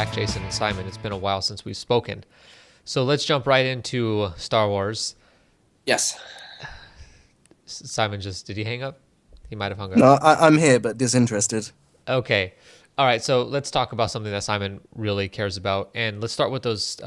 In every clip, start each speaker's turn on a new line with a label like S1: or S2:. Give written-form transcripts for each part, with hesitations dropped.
S1: back, Jason and Simon. It's been a while since we've spoken. So let's jump right into Star Wars.
S2: Yes.
S1: Simon did he hang up? He might have hung up.
S3: No, I'm here, but disinterested.
S1: Okay. All right. So let's talk about something that Simon really cares about. And let's start with those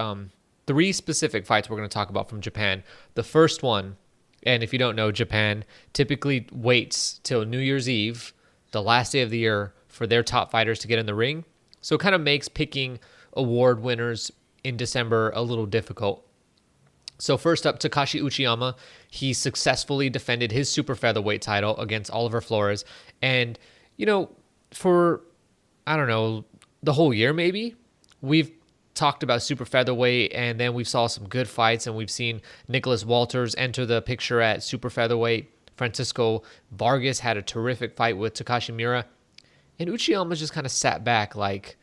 S1: three specific fights we're going to talk about from Japan. The first one, and if you don't know, Japan typically waits till New Year's Eve, the last day of the year, for their top fighters to get in the ring. So it kind of makes picking award winners in December a little difficult. So first up, Takashi Uchiyama. He successfully defended his super featherweight title against Oliver Flores. And, for, I don't know, the whole year maybe, we've talked about super featherweight, and then we saw some good fights, and we've seen Nicholas Walters enter the picture at super featherweight. Francisco Vargas had a terrific fight with Takashi Miura. And Uchiyama just kind of sat back, like,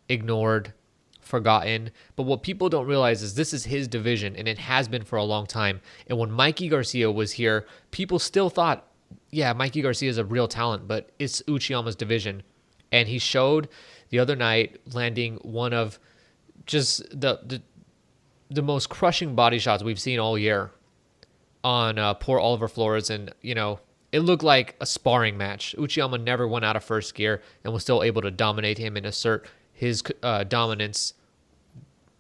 S1: ignored, forgotten. But what people don't realize is this is his division, and it has been for a long time. And when Mikey Garcia was here, people still thought, yeah, Mikey Garcia is a real talent, but it's Uchiyama's division. And he showed the other night, landing one of just the most crushing body shots we've seen all year on poor Oliver Flores. And, it looked like a sparring match. Uchiyama never went out of first gear and was still able to dominate him and assert his dominance.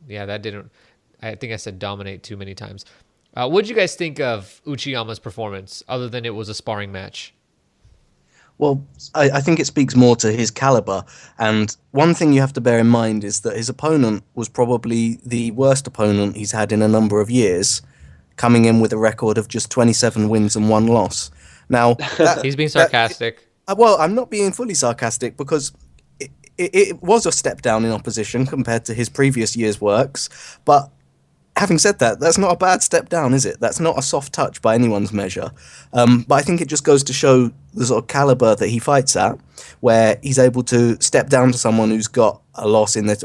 S1: Yeah, I think I said dominate too many times. What did you guys think of Uchiyama's performance, other than it was a sparring match?
S3: Well, I think it speaks more to his caliber. And one thing you have to bear in mind is that his opponent was probably the worst opponent he's had in a number of years, coming in with a record of just 27 wins and 1 loss. Now,
S1: He's being sarcastic.
S3: Well, I'm not being fully sarcastic, because it was a step down in opposition compared to his previous year's works. But having said that, that's not a bad step down, is it? That's not a soft touch by anyone's measure. But I think it just goes to show the sort of caliber that he fights at, where he's able to step down to someone who's got a loss in their...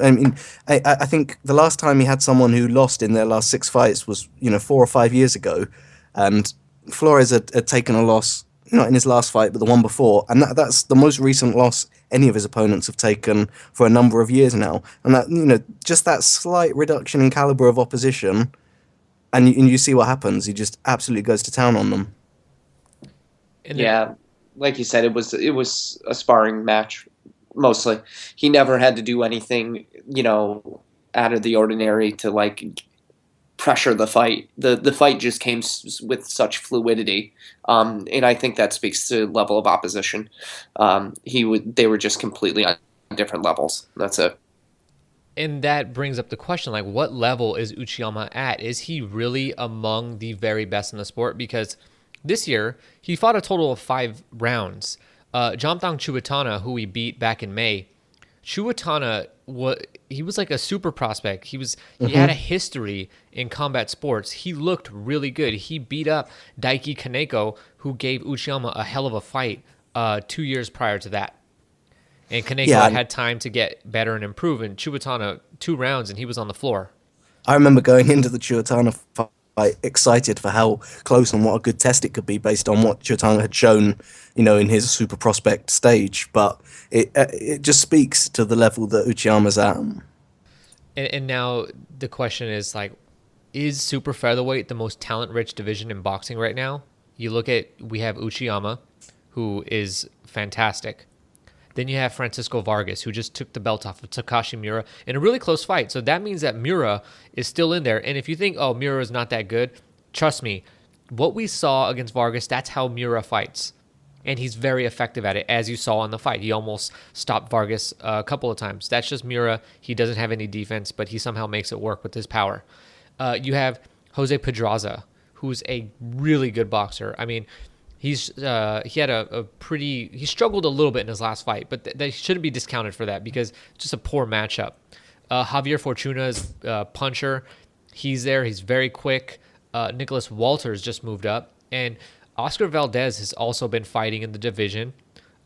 S3: I think the last time he had someone who lost in their last 6 fights was, 4 or 5 years ago. And Flores had taken a loss, not in his last fight, but the one before. And that's the most recent loss any of his opponents have taken for a number of years now. And that, just that slight reduction in caliber of opposition, and you see what happens. He just absolutely goes to town on them.
S2: Yeah, like you said, it was a sparring match mostly. He never had to do anything, out of the ordinary to pressure the fight. The fight just came with such fluidity, and I think that speaks to the level of opposition. They were just completely on different levels. That's it.
S1: And that brings up the question, what level is Uchiyama at? Is he really among the very best in the sport? Because this year, he fought a total of 5 rounds. Jomtang Chuitana, who he beat back in May, Chuitana, he was like a super prospect. He had a history in combat sports. He looked really good. He beat up Daiki Kaneko, who gave Uchiyama a hell of a fight 2 years prior to that. And Kaneko had time to get better and improve. And Chuitana, 2 rounds, and he was on the floor.
S3: I remember going into the Chuitana fight excited for how close and what a good test it could be based on what Chuitana had shown, in his super prospect stage. But it just speaks to the level that Uchiyama's at.
S1: And now the question is super featherweight the most talent-rich division in boxing right now? We have Uchiyama, who is fantastic. Then you have Francisco Vargas, who just took the belt off of Takashi Miura in a really close fight. So that means that Miura is still in there. And if you think, Miura is not that good, trust me, what we saw against Vargas, that's how Miura fights. And he's very effective at it, as you saw in the fight. He almost stopped Vargas a couple of times. That's just Miura. He doesn't have any defense, but he somehow makes it work with his power. You have Jose Pedraza, who's a really good boxer. I mean, he had he struggled a little bit in his last fight, but that shouldn't be discounted for that, because it's just a poor matchup. Javier Fortuna's puncher, he's there. He's very quick. Nicholas Walters just moved up, and Oscar Valdez has also been fighting in the division.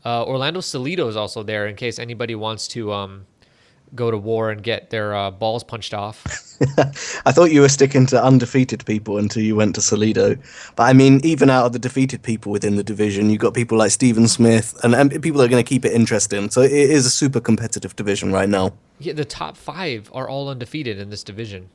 S1: Orlando Salido is also there, in case anybody wants to go to war and get their balls punched off.
S3: I thought you were sticking to undefeated people until you went to Salido. But I mean, even out of the defeated people within the division, you've got people like Stephen Smith and people that are going to keep it interesting. So it is a super competitive division right now.
S1: Yeah, the top 5 are all undefeated in this division.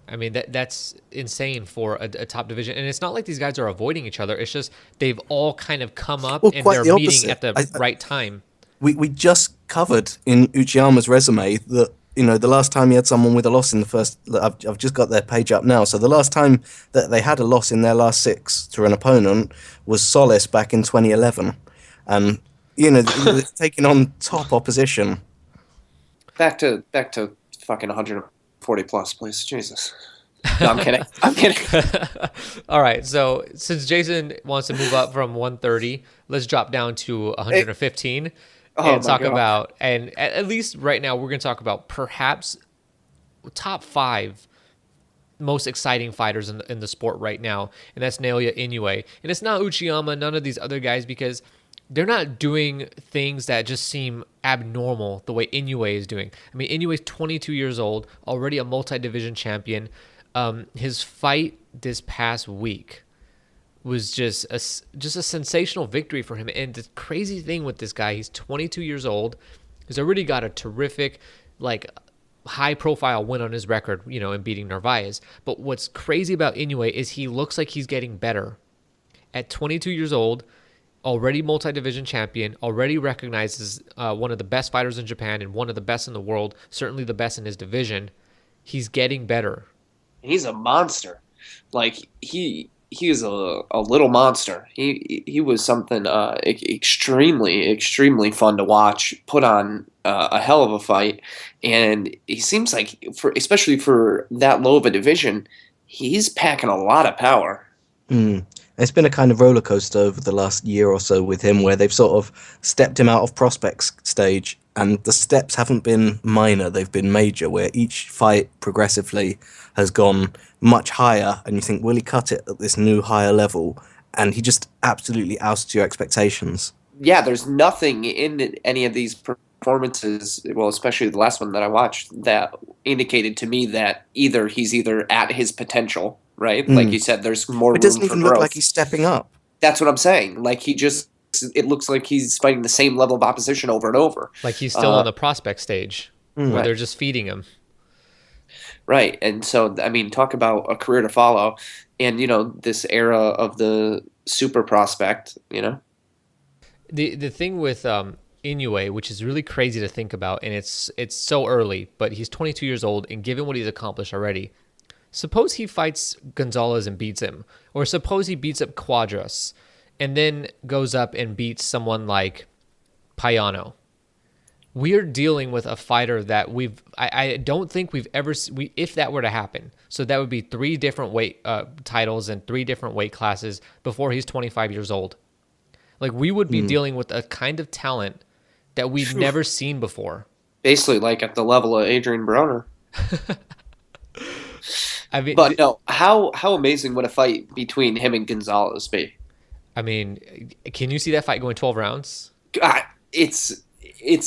S1: I mean, that's insane for a top division. And it's not like these guys are avoiding each other. It's just they've all kind of come up and they're meeting at the right time.
S3: We just covered in Uchiyama's resume that, the last time he had someone with a loss in the first... I've just got their page up now. So the last time that they had a loss in their last 6 to an opponent was Solis back in 2011. And, taking on top opposition.
S2: Back to fucking 140 plus, please. Jesus. No, I'm kidding. I'm kidding.
S1: All right. So since Jason wants to move up from 130, let's drop down to 115 and talk about, and at least right now, we're going to talk about perhaps top 5 most exciting fighters in the sport right now. And that's Naoya Inoue. And it's not Uchiyama, none of these other guys, because they're not doing things that just seem abnormal the way Inoue is doing. I mean, Inoue's 22 years old, already a multi-division champion. His fight this past week was just a sensational victory for him. And the crazy thing with this guy, he's 22 years old. He's already got a terrific, high-profile win on his record, in beating Narvaez. But what's crazy about Inoue is he looks like he's getting better. At 22 years old, already multi-division champion, already recognized as one of the best fighters in Japan and one of the best in the world, certainly the best in his division. He's getting better.
S2: He's a monster. He is a little monster. He was something extremely fun to watch. Put on a hell of a fight, and he seems like, especially for that low of a division, he's packing a lot of power.
S3: It's been a kind of roller coaster over the last year or so with him, where they've sort of stepped him out of prospects stage, and the steps haven't been minor, they've been major, where each fight progressively has gone much higher, and you think, will he cut it at this new higher level? And he just absolutely ousts your expectations.
S2: Yeah, there's nothing in any of these performances, well, especially the last one that I watched, that indicated to me that he's either at his potential, right? Like you said, there's more room for growth. It doesn't even look
S3: like he's stepping up.
S2: That's what I'm saying. It looks like he's fighting the same level of opposition over and over.
S1: Like he's still on the prospect stage, where they're just feeding him.
S2: Right. And so, I mean, talk about a career to follow. And, this era of the super prospect,
S1: The thing with Inoue, which is really crazy to think about, and it's so early, but he's 22 years old, and given what he's accomplished already, suppose he fights Gonzalez and beats him, or suppose he beats up Quadras, and then goes up and beats someone like Payano. We're dealing with a fighter that I don't think we've ever, if that were to happen. So that would be 3 different weight titles and 3 different weight classes before he's 25 years old. Like, we would be dealing with a kind of talent that we've never seen before.
S2: Basically, like at the level of Adrian Broner.
S1: I mean,
S2: but no, how amazing would a fight between him and Gonzalez be?
S1: I mean, can you see that fight going 12 rounds?
S2: It's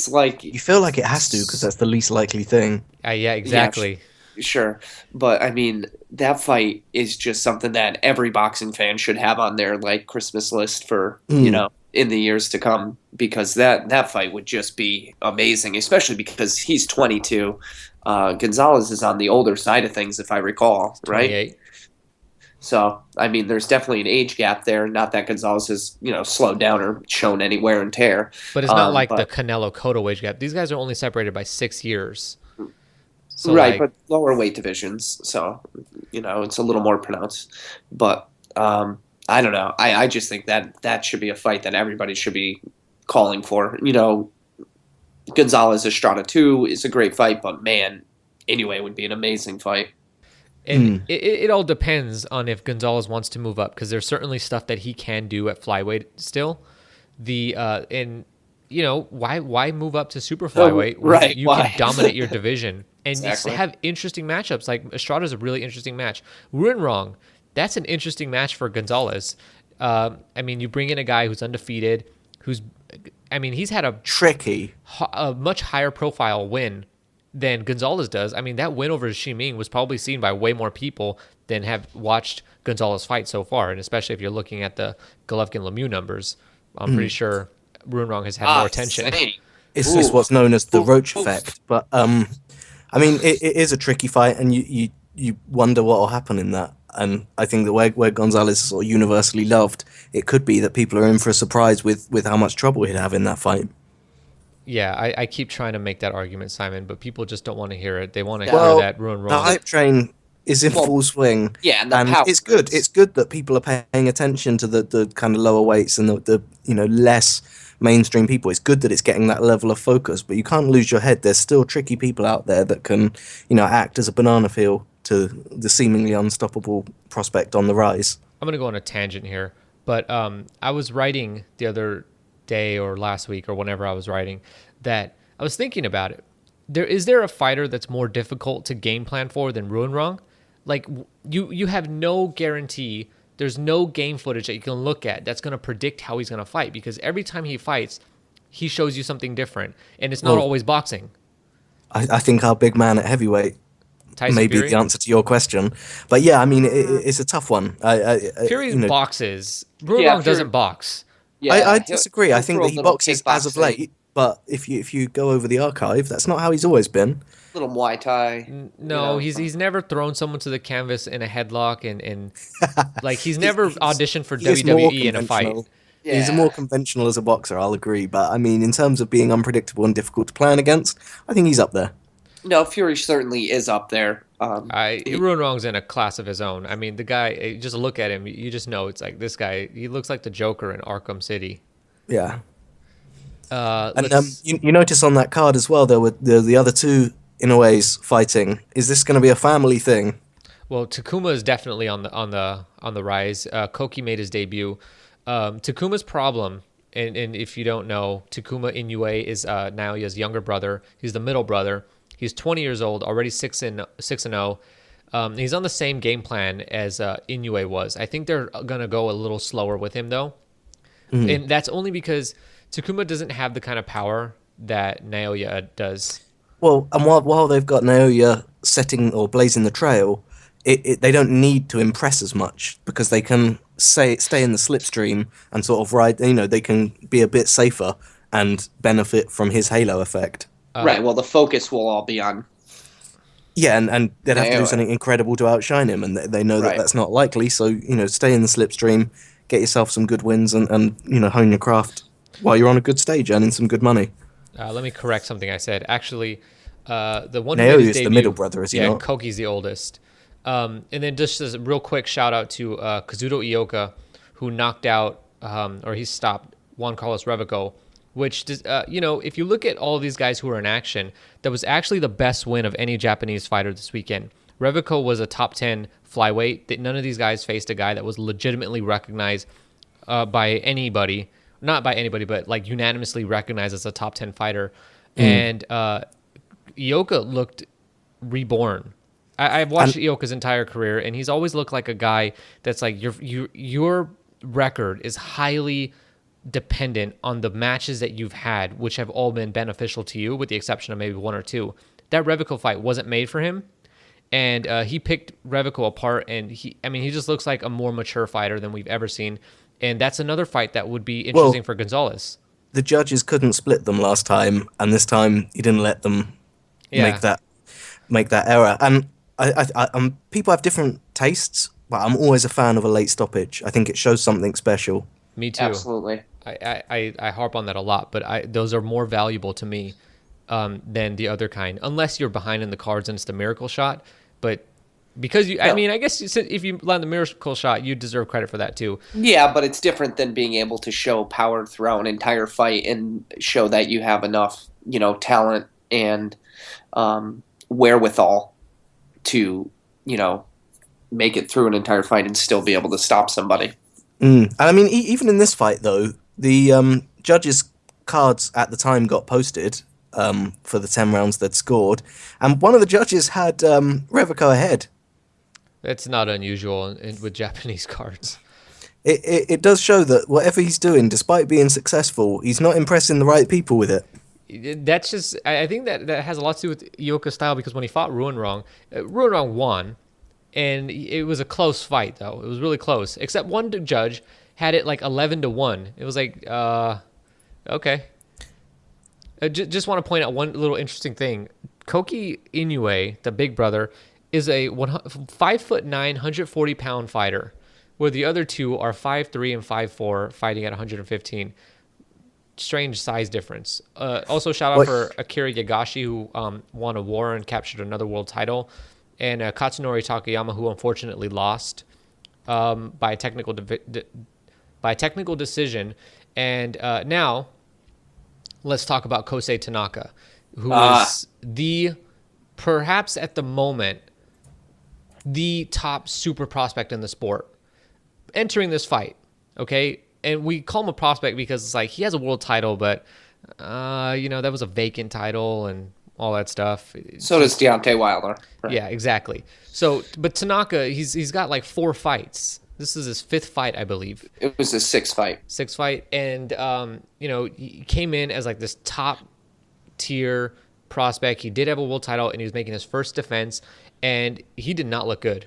S2: like,
S3: you feel like it has to, because that's the least likely thing.
S1: Yeah, exactly.
S2: Yeah, sure, but I mean, that fight is just something that every boxing fan should have on their Christmas list for in the years to come, because that fight would just be amazing, especially because he's 22. Gonzalez is on the older side of things, if I recall, right?
S1: 28.
S2: So, I mean, there's definitely an age gap there. Not that Gonzalez has, slowed down or shown any wear and tear.
S1: But it's not like the Canelo Cotto age gap. These guys are only separated by 6 years.
S2: So right, but lower weight divisions. So, it's a little more pronounced. But I don't know. I just think that should be a fight that everybody should be calling for. Gonzalez Estrada 2 is a great fight, but man, Inoue would be an amazing fight.
S1: And it all depends on if Gonzalez wants to move up, because there's certainly stuff that he can do at flyweight still. Why move up to super flyweight?
S2: Right,
S1: you can dominate your division and exactly. Have interesting matchups. Like Estrada's a really interesting match. Ruinrong, that's an interesting match for Gonzalez. I mean, you bring in a guy who's undefeated, he's had a
S3: tricky,
S1: a much higher profile win than Gonzalez does. I mean, that win over Shiming was probably seen by way more people than have watched Gonzalez fight so far, and especially if you're looking at the Golovkin-Lemieux numbers, I'm pretty sure Ruinrong has had more attention.
S3: It's just what's known as the Roach effect. But I mean, it is a tricky fight, and you wonder what will happen in that. And I think that where Gonzalez is sort of universally loved, it could be that people are in for a surprise with how much trouble he'd have in that fight.
S1: Yeah, I keep trying to make that argument, Simon, but people just don't want to hear it. They want to hear that Ruinrong.
S3: The hype train is in full swing.
S2: Yeah, and
S3: it's good. It's good that people are paying attention to the kind of lower weights and the less mainstream people. It's good that it's getting that level of focus, but you can't lose your head. There's still tricky people out there that can act as a banana peel to the seemingly unstoppable prospect on the rise.
S1: I'm going to go on a tangent here, but I was writing the other day or last week or whenever I was writing that I was thinking about it. Is there a fighter that's more difficult to game plan for than Ruinrong? Like you have no guarantee. There's no game footage that you can look at that's going to predict how he's going to fight, because every time he fights, he shows you something different, and it's not always boxing.
S3: I think our big man at heavyweight may be the answer to your question. But yeah, I mean, it's a tough one.
S1: Fury boxes. Ruinrong doesn't box.
S3: Yeah, I disagree. I think that he boxes as of late, but if you go over the archive, that's not how he's always been.
S2: Little Muay Thai.
S1: No, he's never thrown someone to the canvas in a headlock and like he's never auditioned for WWE in a fight.
S3: Yeah. He's more conventional as a boxer, I'll agree. But I mean, in terms of being unpredictable and difficult to plan against, I think he's up there.
S2: No, Fury certainly is up there.
S1: Ruinrong's in a class of his own. I mean, the guy, just look at him, you just know it's like this guy. He looks like the Joker in Arkham City.
S3: Yeah. And you notice on that card as well, there were the other two Inoue's fighting. Is this going to be a family thing?
S1: Well, Takuma is definitely on the rise. Koki made his debut. Takuma's problem, and if you don't know, Takuma Inoue is Naoya's younger brother. He's the middle brother. He's 20 years old, already 6-0. He's on the same game plan as Inoue was. I think they're gonna go a little slower with him though, and that's only because Takuma doesn't have the kind of power that Naoya does.
S3: Well, and while they've got Naoya setting or blazing the trail, they don't need to impress as much because they can stay in the slipstream and sort of ride. They can be a bit safer and benefit from his halo effect.
S2: Right. Well, the focus will all be on.
S3: Yeah, and they'd have to do something incredible to outshine him, and they know that that's not likely. So stay in the slipstream, get yourself some good wins, and hone your craft while you're on a good stage, earning some good money.
S1: Let me correct something I said. Actually, the one
S3: Naoya is the middle brother, is he not?
S1: Yeah, Koki's the oldest. And then just as a real quick shout out to Kazuto Ioka, who knocked out or he stopped Juan Carlos Revico, which if you look at all of these guys who were in action, that was actually the best win of any Japanese fighter this weekend. Revico was a top 10 flyweight. None of these guys faced a guy that was legitimately recognized by anybody. Not by anybody, but like unanimously recognized as a top 10 fighter. And Ioka looked reborn. I've watched Ioka's entire career, and he's always looked like a guy that's like your record is highly dependent on the matches that you've had, which have all been beneficial to you, with the exception of maybe one or two. That Revico fight wasn't made for him, and he picked Revico apart, and he just looks like a more mature fighter than we've ever seen, and that's another fight that would be interesting for Gonzalez.
S3: The judges couldn't split them last time, and this time he didn't let them make that error. And I people have different tastes, but I'm always a fan of a late stoppage. I think it shows something special.
S1: Me too.
S2: Absolutely.
S1: I harp on that a lot, but those are more valuable to me than the other kind, unless you're behind in the cards and it's the miracle shot. But because I guess if you land the miracle shot, you deserve credit for that too.
S2: Yeah, but it's different than being able to show power throughout an entire fight and show that you have enough, talent and wherewithal to, make it through an entire fight and still be able to stop somebody.
S3: And I mean, even in this fight, though, the judges' cards at the time got posted for the 10 rounds they'd scored, and one of the judges had Revico ahead.
S1: That's not unusual with Japanese cards.
S3: It does show that whatever he's doing, despite being successful, he's not impressing the right people with it.
S1: That's just, I think that has a lot to do with Ioka's style, because when he fought Ruinrong, Ruinrong won, and it was a close fight though. It was really close, except one judge had it like 11-1. It was like, okay. Just want to point out one little interesting thing. Koki Inoue, the big brother, is a 5'9", 140-pound fighter, where the other two are 5'3" and 5'4", fighting at 115. Strange size difference. Also, shout out for Akira Yagashi, who won a war and captured another world title, and Katsunori Takayama, who unfortunately lost by a technical decision. And now, let's talk about Kosei Tanaka, who is perhaps at the moment, the top super prospect in the sport, entering this fight, okay? And we call him a prospect because it's like he has a world title, but, that was a vacant title and all that stuff.
S2: So does Deontay Wilder.
S1: Right? Yeah, exactly. So, but Tanaka, he's got like 4 fights. This is his 5th fight, I believe.
S2: It was his 6th fight.
S1: 6th fight. And, he came in as like this top tier prospect. He did have a world title, and he was making his first defense, and he did not look good.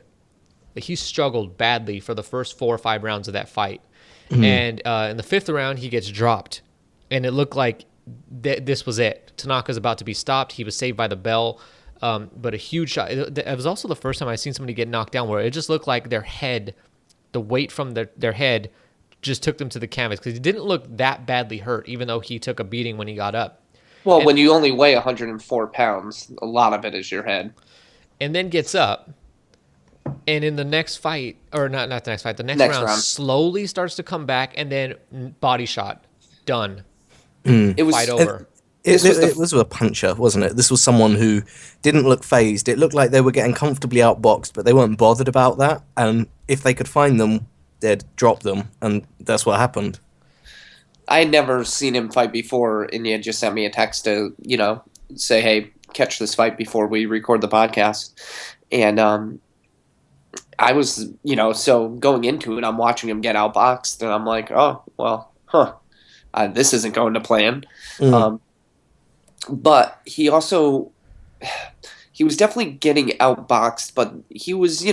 S1: He struggled badly for the first 4 or 5 rounds of that fight. Mm-hmm. And in the 5th round, he gets dropped, and it looked like this was it. Tanaka's about to be stopped. He was saved by the bell, but a huge shot. It was also the first time I've seen somebody get knocked down where it just looked like their head, the weight from their head just took them to the canvas, because he didn't look that badly hurt, even though he took a beating when he got up.
S2: Well, when you only weigh 104 pounds, a lot of it is your head.
S1: And then gets up. And in the next fight, or not the next fight, the next round slowly starts to come back, and then body shot. Done.
S2: It was
S1: fight over.
S3: It was a puncher, wasn't it? This was someone who didn't look phased. It looked like they were getting comfortably outboxed, but they weren't bothered about that. And if they could find them, they'd drop them, and that's what happened.
S2: I had never seen him fight before, and he had just sent me a text to, say, hey, catch this fight before we record the podcast. And I was, so going into it, I'm watching him get outboxed, and I'm like, oh, well, this isn't going to plan. But he also, he was definitely getting outboxed, but he was,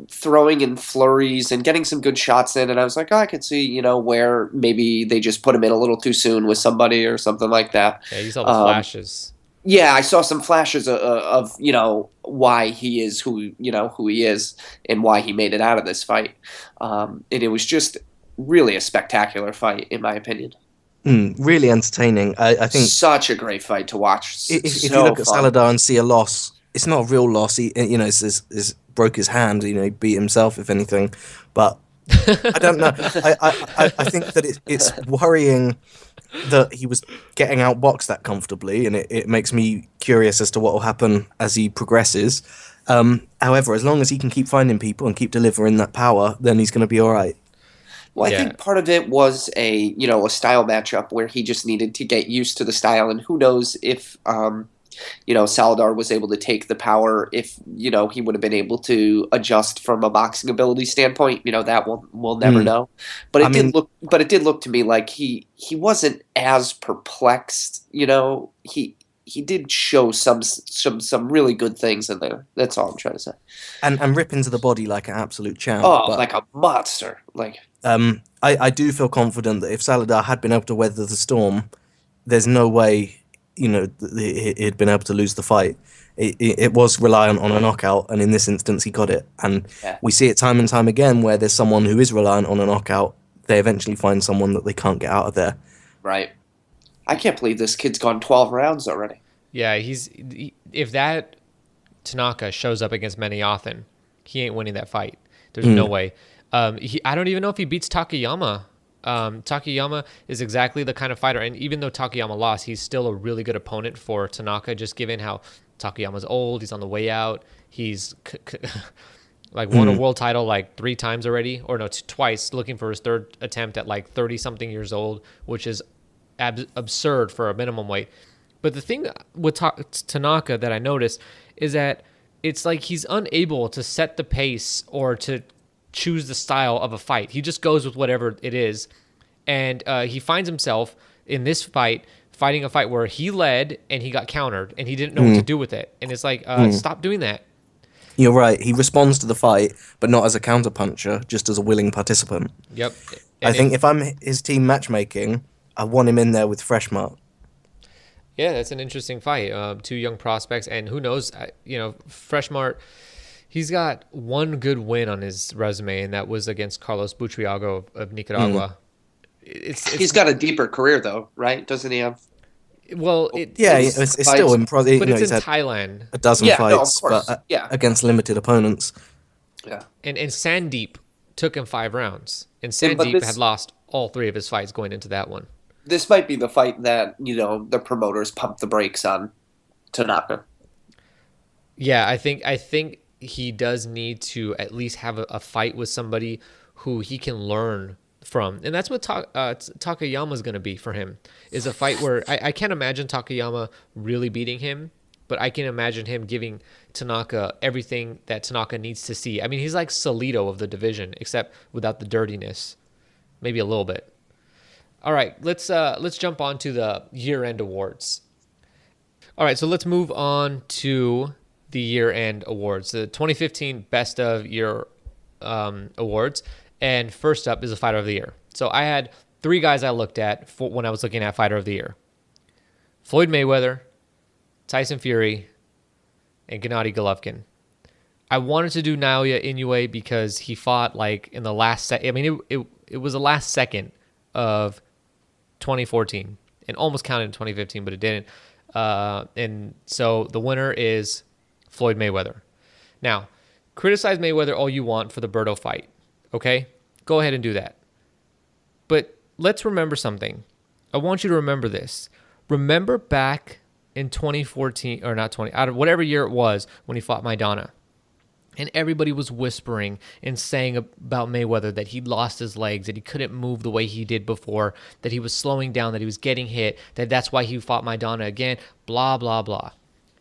S2: throwing in flurries and getting some good shots in, and I was like, I could see, where maybe they just put him in a little too soon with somebody or something like that.
S1: Yeah, you saw the flashes.
S2: Yeah, I saw some flashes of why he is who he is and why he made it out of this fight, and it was just really a spectacular fight in my opinion.
S3: Really entertaining. I think
S2: such a great fight to watch.
S3: If you look at Saladar and see a loss, it's not a real loss. He it's broke his hand. He beat himself if anything, but I don't know. I think that it's worrying that he was getting outboxed that comfortably, and it makes me curious as to what will happen as he progresses. However, as long as he can keep finding people and keep delivering that power, then he's going to be all right.
S2: Well, I think part of it was a style matchup where he just needed to get used to the style, and who knows if Saladar was able to take the power, if he would have been able to adjust from a boxing ability standpoint. That we'll never know. But it did look to me like he wasn't as perplexed. He did show some really good things in there. That's all I'm trying to say.
S3: And rip into the body like an absolute champ.
S2: Oh, like a monster.
S3: I do feel confident that if Saladar had been able to weather the storm, there's no way he'd been able to lose the fight. It was reliant on a knockout, and in this instance he got it. And we see it time and time again where there's someone who is reliant on a knockout, they eventually find someone that they can't get out of there.
S2: Right. I can't believe this kid's gone 12 rounds already.
S1: Yeah, if that Tanaka shows up against Menayothin, he ain't winning that fight. There's no way. I don't even know if he beats Takayama. Takayama is exactly the kind of fighter, and even though Takayama lost, he's still a really good opponent for Tanaka, just given how Takayama's old, he's on the way out, he's won a world title 3 times already, or no, twice, looking for his 3rd attempt at 30-something years old, which is absurd for a minimum weight. But the thing with Tanaka that I noticed is that it's like he's unable to set the pace or to choose the style of a fight. He just goes with whatever it is, and he finds himself in this fight fighting a fight where he led and he got countered and he didn't know what to do with it. And it's like, stop doing that.
S3: You're right. He responds to the fight, but not as a counterpuncher, just as a willing participant.
S1: Yep.
S3: I think if I'm his team matchmaking, I want him in there with Freshmart.
S1: Yeah, that's an interesting fight. Two young prospects, and who knows? Freshmart, he's got one good win on his resume, and that was against Carlos Butriago of Nicaragua.
S2: He's got a deeper career, though, right? Doesn't he have?
S1: Well,
S3: it's still in
S1: but it's
S3: he's
S1: in
S3: had
S1: Thailand.
S3: a dozen fights,
S2: of course.
S3: but against limited opponents.
S2: Yeah.
S1: And Sandeep took him 5 rounds, and Sandeep had lost all 3 of his fights going into that one.
S2: This might be the fight that, the promoters pump the brakes on Tanaka.
S1: Yeah, I think he does need to at least have a fight with somebody who he can learn from. And that's what Takayama's going to be for him, is a fight where I can't imagine Takayama really beating him, but I can imagine him giving Tanaka everything that Tanaka needs to see. I mean, he's like Salido of the division, except without the dirtiness. Maybe a little bit. All right, let's jump on to the year-end awards. All right, so let's move on to the year-end awards, the 2015 Best of Year awards. And first up is a Fighter of the Year. So I had 3 guys I looked at when I was looking at Fighter of the Year: Floyd Mayweather, Tyson Fury, and Gennady Golovkin. I wanted to do Naoya Inoue because he fought like in the last second. I mean, it was the last second of 2014 and almost counted in 2015, but it didn't. And so the winner is Floyd Mayweather. Now, criticize Mayweather all you want for the Berto fight. Okay? Go ahead and do that. But let's remember something. I want you to remember this. Remember back in 2014, or not 20, out of whatever year it was when he fought Maidana. And everybody was whispering and saying about Mayweather that he lost his legs, that he couldn't move the way he did before, that he was slowing down, that he was getting hit, that that's why he fought Maidana again, blah, blah, blah.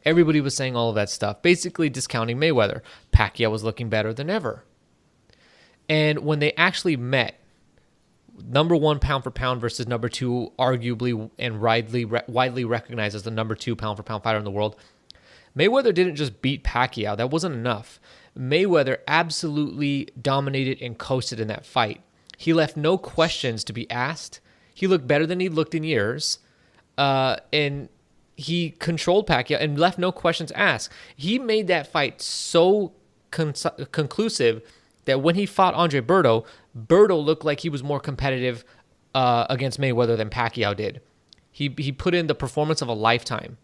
S1: Everybody was saying all of that stuff, basically discounting Mayweather. Pacquiao was looking better than ever. And when they actually met, number 1 pound for pound versus number 2, arguably and widely recognized as the number 2 pound for pound fighter in the world, Mayweather didn't just beat Pacquiao. That wasn't enough. Mayweather absolutely dominated and coasted in that fight. He left no questions to be asked. He looked better than he'd looked in years. And he controlled Pacquiao and left no questions asked. He made that fight so conclusive that when he fought Andre Berto looked like he was more competitive against Mayweather than Pacquiao did. He put in the performance of a lifetime.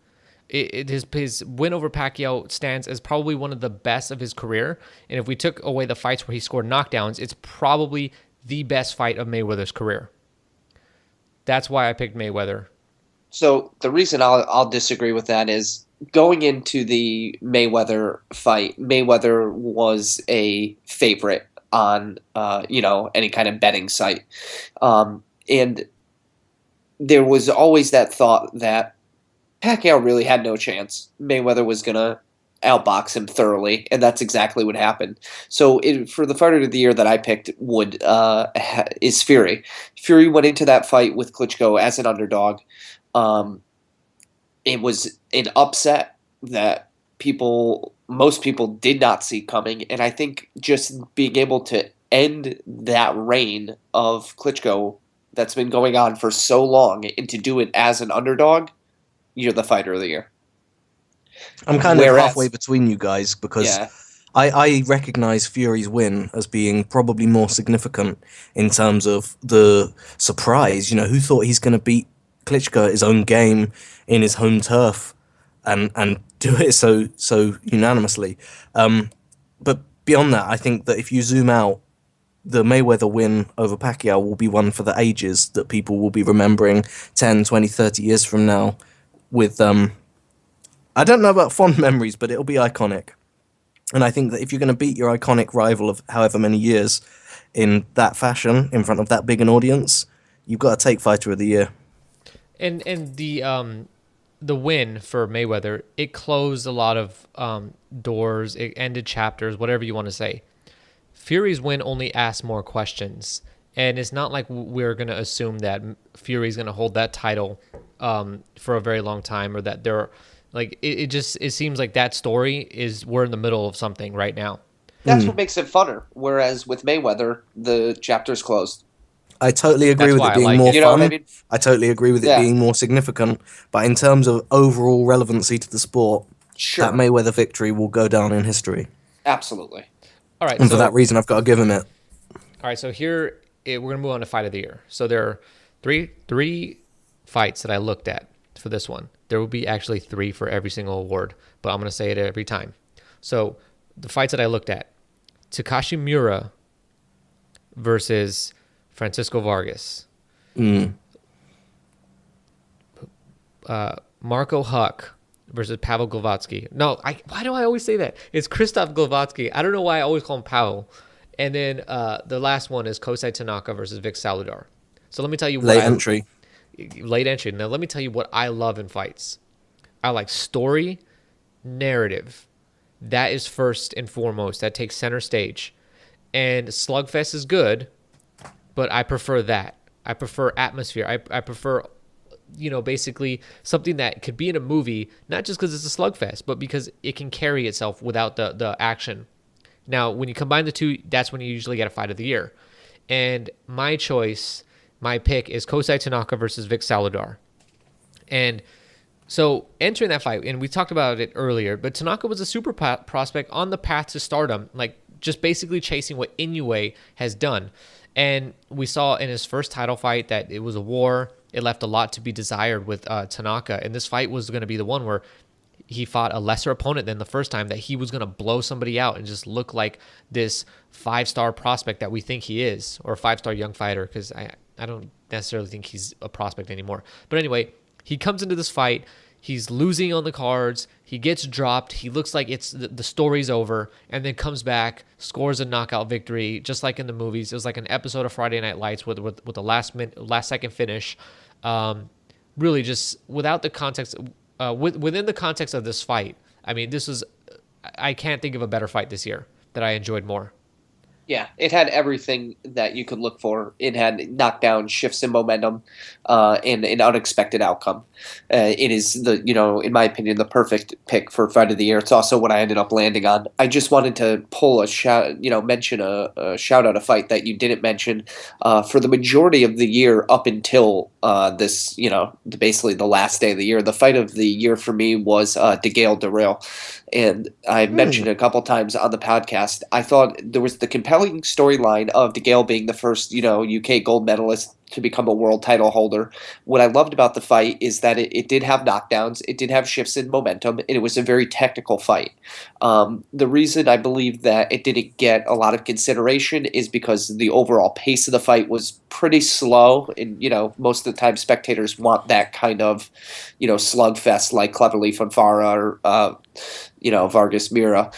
S1: His win over Pacquiao stands as probably one of the best of his career. And if we took away the fights where he scored knockdowns, it's probably the best fight of Mayweather's career. That's why I picked Mayweather.
S2: So the reason I'll disagree with that is going into the Mayweather fight, Mayweather was a favorite on any kind of betting site. And there was always that thought that Pacquiao really had no chance. Mayweather was going to outbox him thoroughly, and that's exactly what happened. So for the fighter of the year that I picked is Fury. Fury went into that fight with Klitschko as an underdog. It was an upset that most people did not see coming, and I think just being able to end that reign of Klitschko that's been going on for so long, and to do it as an underdog, you're the fighter of the year.
S3: I'm kind of halfway between you guys because I recognize Fury's win as being probably more significant in terms of the surprise. Who thought he's going to beat Klitschko at his own game in his home turf and do it so unanimously. But beyond that, I think that if you zoom out, the Mayweather win over Pacquiao will be one for the ages that people will be remembering 10, 20, 30 years from now with, I don't know about fond memories, but it'll be iconic. And I think that if you're going to beat your iconic rival of however many years in that fashion, in front of that big an audience, you've got to take Fighter of the Year.
S1: And the win for Mayweather, it closed a lot of doors, it ended chapters, whatever you want to say. Fury's win only asked more questions, and it's not like we're going to assume that Fury's going to hold that title for a very long time, or that they're like it seems like that story is we're in the middle of something right now.
S2: That's what makes it funner. Whereas with Mayweather, the chapter's closed.
S3: I totally agree
S1: That's
S3: with
S1: why
S3: it
S1: I
S3: being
S1: like
S3: more
S1: it.
S2: You know what I
S3: fun.
S2: mean?
S3: I totally agree with it
S2: Yeah.
S3: being more significant. But in terms of overall relevancy to the sport, that
S2: Sure.
S3: Mayweather victory will go down in history.
S2: Absolutely.
S1: All right,
S3: And for that
S1: so
S3: reason, I've got to give him it.
S1: all right, so here we're gonna move on to fight of the year. So there are three fights that I looked at for this one. There will be actually 3 for every single award, but I'm gonna say it every time. So the fights that I looked at: Takashi Miura versus Francisco Vargas, Marco Huck versus Pavel Glavatsky. No, why do I always say that? It's Krzysztof Glavatsky. I don't know why I always call him Pavel. And then the last one is Kosei Tanaka versus Vic Saludar. So let me tell you what
S3: Late entry.
S1: late entry. Now let me tell you what I love in fights. I like story, narrative. That is first and foremost. That takes center stage. And Slugfest is good, but I prefer that. I prefer atmosphere. I prefer, basically something that could be in a movie, not just because it's a slugfest, but because it can carry itself without the action. Now, when you combine the two, that's when you usually get a fight of the year. And my pick is Kosei Tanaka versus Vic Saludar. And so entering that fight, and we talked about it earlier, but Tanaka was a super prospect on the path to stardom, like just basically chasing what Inoue has done. And we saw in his first title fight that it was a war. It left a lot to be desired with Tanaka. And this fight was going to be the one where he fought a lesser opponent than the first time, that he was going to blow somebody out and just look like this 5-star prospect that we think he is, or a 5-star young fighter, because I don't necessarily think he's a prospect anymore. But anyway, he comes into this fight. He's losing on the cards. He gets dropped. He looks like it's the story's over, and then comes back, scores a knockout victory, just like in the movies. It was like an episode of Friday Night Lights with a last second finish. Really, just without the context, within the context of this fight. I mean, I can't think of a better fight this year that I enjoyed more.
S2: Yeah, it had everything that you could look for. It had knockdown, shifts in momentum, and an unexpected outcome. It is in my opinion, the perfect pick for fight of the year. It's also what I ended up landing on. I just wanted to mention a shout out a fight that you didn't mention. For the majority of the year up until this, basically the last day of the year, the fight of the year for me was DeGale Darrell. And I mentioned it a couple times on the podcast. I thought there was the compelling storyline of DeGale being the first, UK gold medalist to become a world title holder. What I loved about the fight is that it did have knockdowns, it did have shifts in momentum, and it was a very technical fight. The reason I believe that it didn't get a lot of consideration is because the overall pace of the fight was pretty slow, and most of the time spectators want that kind of slugfest like Cleverly Fonfara or Vargas Mira.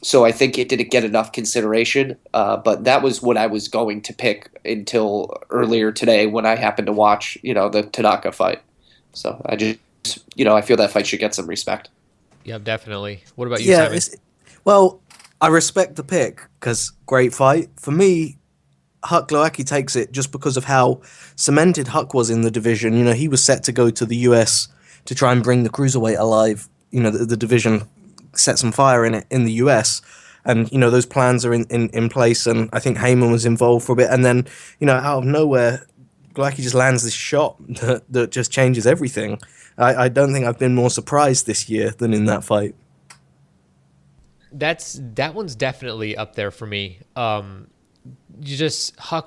S2: So I think it didn't get enough consideration, but that was what I was going to pick until earlier today when I happened to watch, the Tanaka fight. So I just, I feel that fight should get some respect.
S1: Yeah, definitely. What about you, Simon?
S3: Well, I respect the pick because great fight. For me, Huck Glowacki takes it just because of how cemented Huck was in the division. He was set to go to the US to try and bring the cruiserweight alive. The division set some fire in it in the US, and those plans are in place, and I think Heyman was involved for a bit, and then out of nowhere Glowacki just lands this shot that just changes everything. I don't think I've been more surprised this year than in that fight.
S1: That one's definitely up there for me. Huck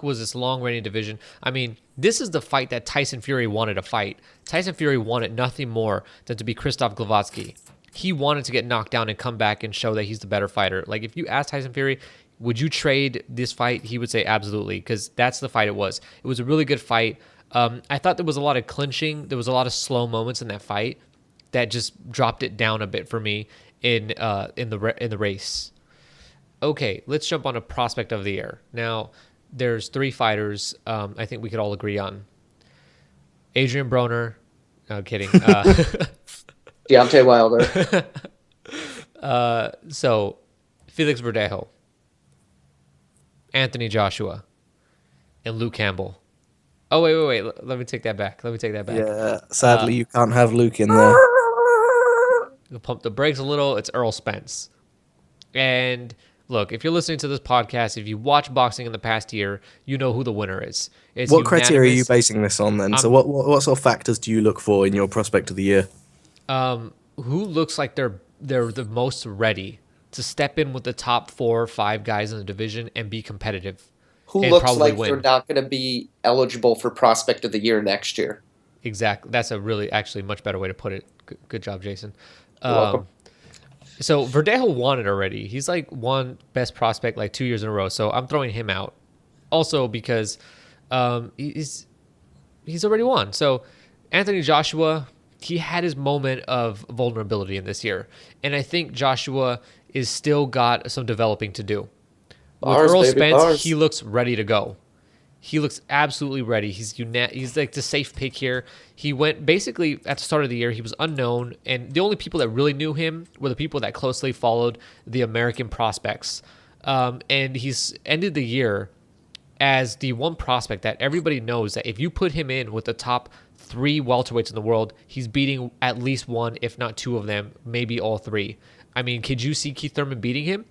S1: was this long-reigning division. I mean, this is the fight that Tyson Fury wanted to fight. Tyson Fury wanted nothing more than to be Krzysztof Glowacki. He wanted to get knocked down and come back and show that he's the better fighter. Like, if you asked Tyson Fury, would you trade this fight? He would say absolutely, because that's the fight it was. It was a really good fight. I thought there was a lot of clinching. There was a lot of slow moments in that fight that just dropped it down a bit for me in the race. Okay, let's jump on a prospect of the year. Now, there's 3 fighters I think we could all agree on. Adrian Broner. No, kidding.
S2: Deontay Wilder.
S1: So, Felix Verdejo, Anthony Joshua, and Luke Campbell. Oh, wait. Let me take that back.
S3: Yeah, sadly, you can't have Luke in there.
S1: Pump the brakes a little. It's Earl Spence. And look, if you're listening to this podcast, if you watch boxing in the past year, you know who the winner is. It's
S3: What criteria are you
S1: unanimous.
S3: basing this on then? So what sort of factors do you look for in your prospect of the year?
S1: Who looks like they're the most ready to step in with the top 4 or 5 guys in the division and be competitive?
S2: Who
S1: and
S2: looks
S1: probably
S2: like
S1: win.
S2: they're not going to be eligible for prospect of the year next year?
S1: Exactly. That's a really actually much better way to put it. Good job, Jason.
S2: You're welcome.
S1: So Verdejo won it already. He's like won best prospect like 2 years in a row. So I'm throwing him out. Also because he's already won. So Anthony Joshua, he had his moment of vulnerability in this year. And I think Joshua is still got some developing to do. With Earl Spence, he looks ready to go. He looks absolutely ready. He's like the safe pick here. He went basically at the start of the year, he was unknown, and the only people that really knew him were the people that closely followed the American prospects. And he's ended the year as the one prospect that everybody knows that if you put him in with the top 3 welterweights in the world, he's beating at least one, if not 2 of them, maybe all 3. I mean, could you see Keith Thurman beating him?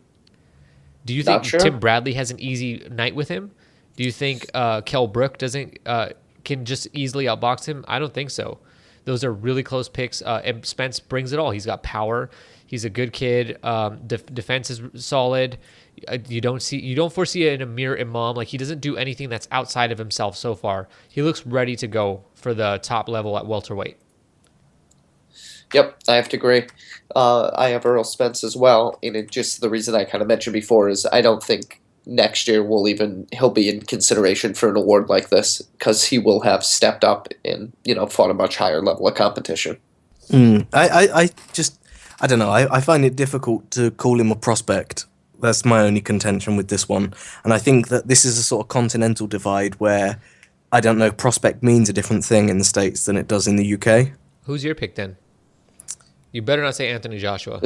S1: Do you think Tim Bradley has an easy night with him? Do you think Kell Brook can just easily outbox him? I don't think so. Those are really close picks. And Spence brings it all. He's got power. He's a good kid. Defense is solid. You don't foresee an Amir Imam. Like, he doesn't do anything that's outside of himself so far. He looks ready to go for the top level at welterweight.
S2: Yep, I have to agree. I have Earl Spence as well, and just the reason I kind of mentioned before is I don't think next year he'll be in consideration for an award like this because he will have stepped up and fought a much higher level of competition.
S3: I don't know. I find it difficult to call him a prospect. That's my only contention with this one, and I think that this is a sort of continental divide where I don't know, prospect means a different thing in the States than it does in the UK.
S1: Who's your pick then? You better not say Anthony Joshua.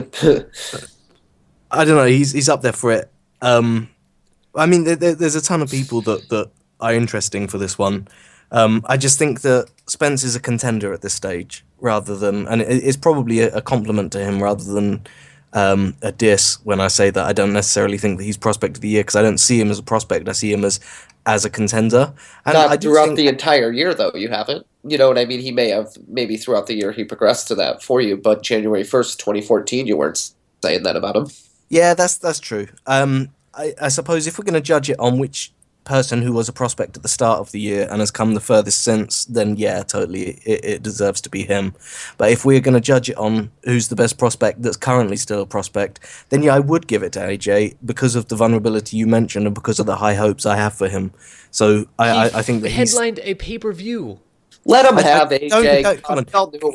S3: I don't know. He's up there for it. I mean, there's a ton of people that are interesting for this one. I just think that Spence is a contender at this stage, rather than, and it's probably a compliment to him rather than a diss when I say that I don't necessarily think that he's prospect of the year, because I don't see him as a prospect. I see him as a contender. And
S2: not throughout the entire year, though. You haven't. You know what I mean? He maybe throughout the year he progressed to that for you, but January 1st, 2014, you weren't saying that about him.
S3: Yeah, that's true. I suppose if we're going to judge it on which person who was a prospect at the start of the year and has come the furthest since, then yeah, totally, it deserves to be him. But if we're going to judge it on who's the best prospect that's currently still a prospect, then yeah, I would give it to AJ because of the vulnerability you mentioned and because of the high hopes I have for him. So I think that he's
S1: headlined a pay-per-view.
S2: Let him have AJ.
S3: Come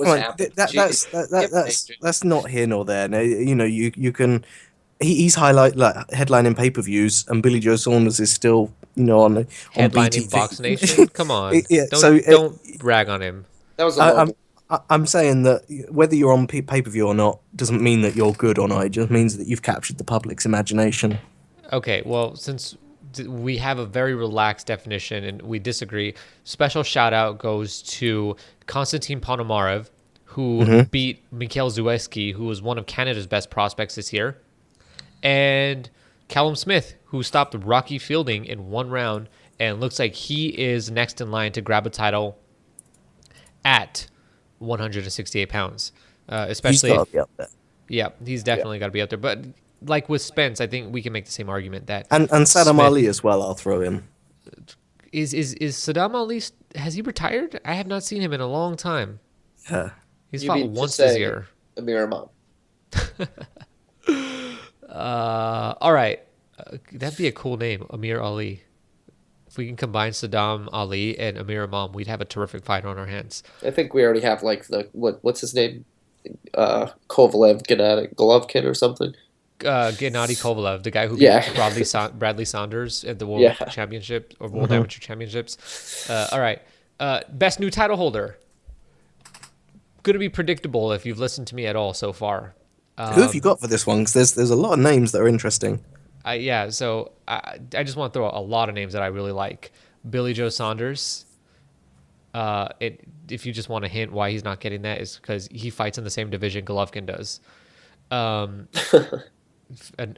S3: on. That's not here nor there. Now, you can. He's headlining pay-per-views, and Billy Joe Saunders is still, on
S1: headlining
S3: BTV.
S1: Box Nation. Come on,
S3: yeah,
S1: don't brag on him.
S2: That was
S3: I'm saying that whether you're on pay-per-view or not doesn't mean that you're good or not. It just means that you've captured the public's imagination.
S1: Okay, well, since we have a very relaxed definition and we disagree, special shout out goes to Konstantin Ponomarev, who beat Mikhail Zueski, who was one of Canada's best prospects this year, and Callum Smith, who stopped Rocky Fielding in 1 round and looks like he is next in line to grab a title at 168 pounds. Especially,
S3: he's got to be up there.
S1: Yeah, he's definitely got to be up there. But like with Spence, I think we can make the same argument that
S3: and Saddam Ali as well. I'll throw in.
S1: Is Saddam Ali? Has he retired? I have not seen him in a long time.
S3: Yeah,
S1: he's fought once this year.
S2: Amir Imam.
S1: All right, that'd be a cool name, Amir Ali. If we can combine Saddam Ali and Amir Imam, we'd have a terrific fight on our hands.
S2: I think we already have like what's his name, Kovalev, Golovkin or something.
S1: Gennady Kovalev, the guy who beat Bradley Saunders at the World Championship or World Amateur Championships. All right, best new title holder. Going to be predictable if you've listened to me at all so far.
S3: Who have you got for this one? Because there's a lot of names that are interesting.
S1: So I just want to throw a lot of names that I really like. Billy Joe Saunders, If you just want a hint why he's not getting that, is because he fights in the same division Golovkin does. And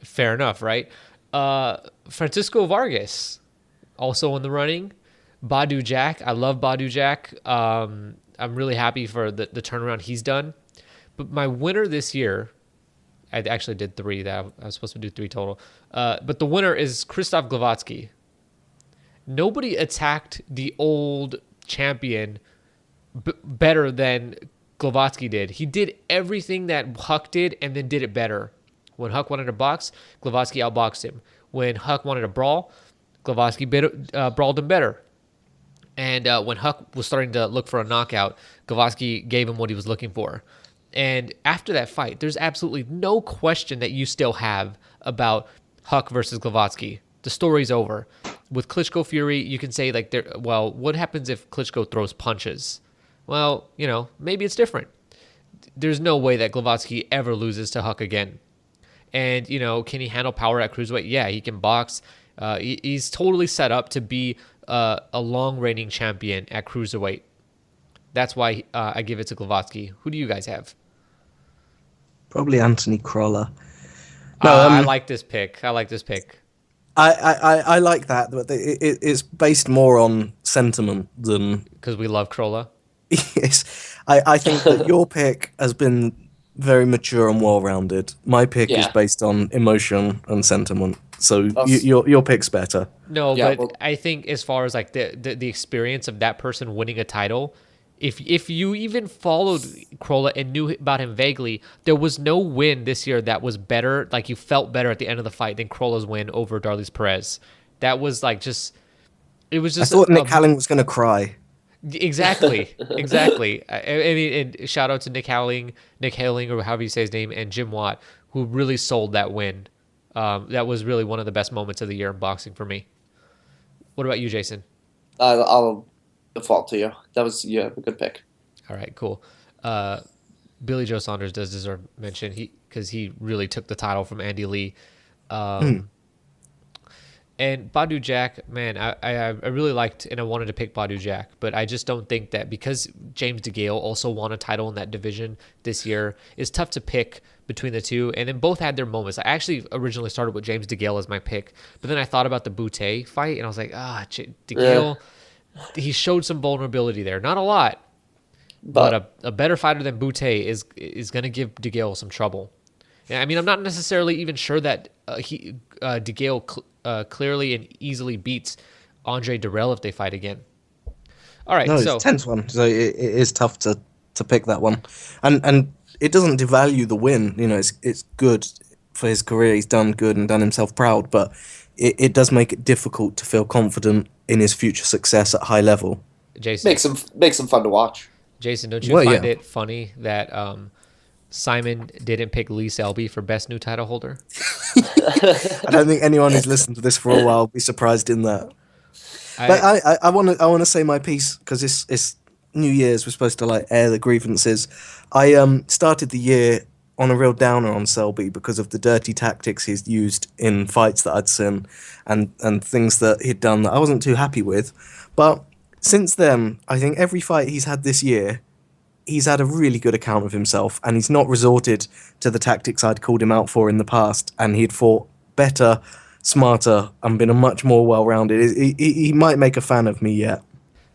S1: fair enough, right? Francisco Vargas, also in the running. Badu Jack, I love Badu Jack. I'm really happy for the turnaround he's done. But my winner this year, I actually did 3. That I was supposed to do 3 total. But the winner is Krzysztof Glowatsky. Nobody attacked the old champion better than Glowatsky did. He did everything that Huck did and then did it better. When Huck wanted to box, Glowatsky outboxed him. When Huck wanted to brawl, Glowatsky brawled him better. And when Huck was starting to look for a knockout, Glowatsky gave him what he was looking for. And after that fight, there's absolutely no question that you still have about Huck versus Glowatsky. The story's over. With Klitschko Fury, you can say, like, well, what happens if Klitschko throws punches? Well, maybe it's different. There's no way that Glowatsky ever loses to Huck again. And, can he handle power at cruiserweight? Yeah, he can box. He's totally set up to be a long-reigning champion at cruiserweight. That's why I give it to Glowatsky. Who do you guys have?
S3: Probably Anthony Crolla.
S1: No, I like this pick.
S3: I like that, but it's based more on sentiment than...
S1: Because we love Crolla?
S3: Yes. I think that your pick has been very mature and well-rounded. My pick is based on emotion and sentiment. So your pick's better.
S1: No, but I think as far as like the experience of that person winning a title, if you even followed Crolla and knew about him vaguely, there was no win this year that was better, like you felt better at the end of the fight than Crolla's win over Darlis Perez. That was like it was just...
S3: I thought Nick Halling was going to cry.
S1: Exactly. I mean, and shout out to Nick Halling, or however you say his name, and Jim Watt, who really sold that win. That was really one of the best moments of the year in boxing for me. What about you, Jason?
S2: I'll default to you. You have a good pick.
S1: All right, cool. Billy Joe Saunders does deserve mention because he really took the title from Andy Lee. And Badu Jack, man, I really liked and I wanted to pick Badu Jack, but I just don't think that because James DeGale also won a title in that division this year, it's tough to pick between the two. And then both had their moments. I actually originally started with James DeGale as my pick, but then I thought about the Boutte fight and I was like, DeGale, he showed some vulnerability there. Not a lot, but a better fighter than Boutte is going to give DeGale some trouble. I mean, I'm not necessarily even sure that DeGale clearly and easily beats Andre Durrell if they fight again. All right,
S3: it's a tense one, so it is tough to pick that one, and it doesn't devalue the win. It's good for his career. He's done good and done himself proud, but it does make it difficult to feel confident in his future success at high level.
S1: Jason,
S2: makes him fun to watch.
S1: Jason, don't you find it funny that Simon didn't pick Lee Selby for best new title holder?
S3: I don't think anyone who's listened to this for a while will be surprised in that. But I want to say my piece because it's New Year's. We're supposed to air the grievances. I started the year on a real downer on Selby because of the dirty tactics he's used in fights that I'd seen and things that he'd done that I wasn't too happy with. But since then, I think every fight he's had this year, he's had a really good account of himself, and he's not resorted to the tactics I'd called him out for in the past, and he'd fought better, smarter, and been a much more well-rounded. He might make a fan of me yet.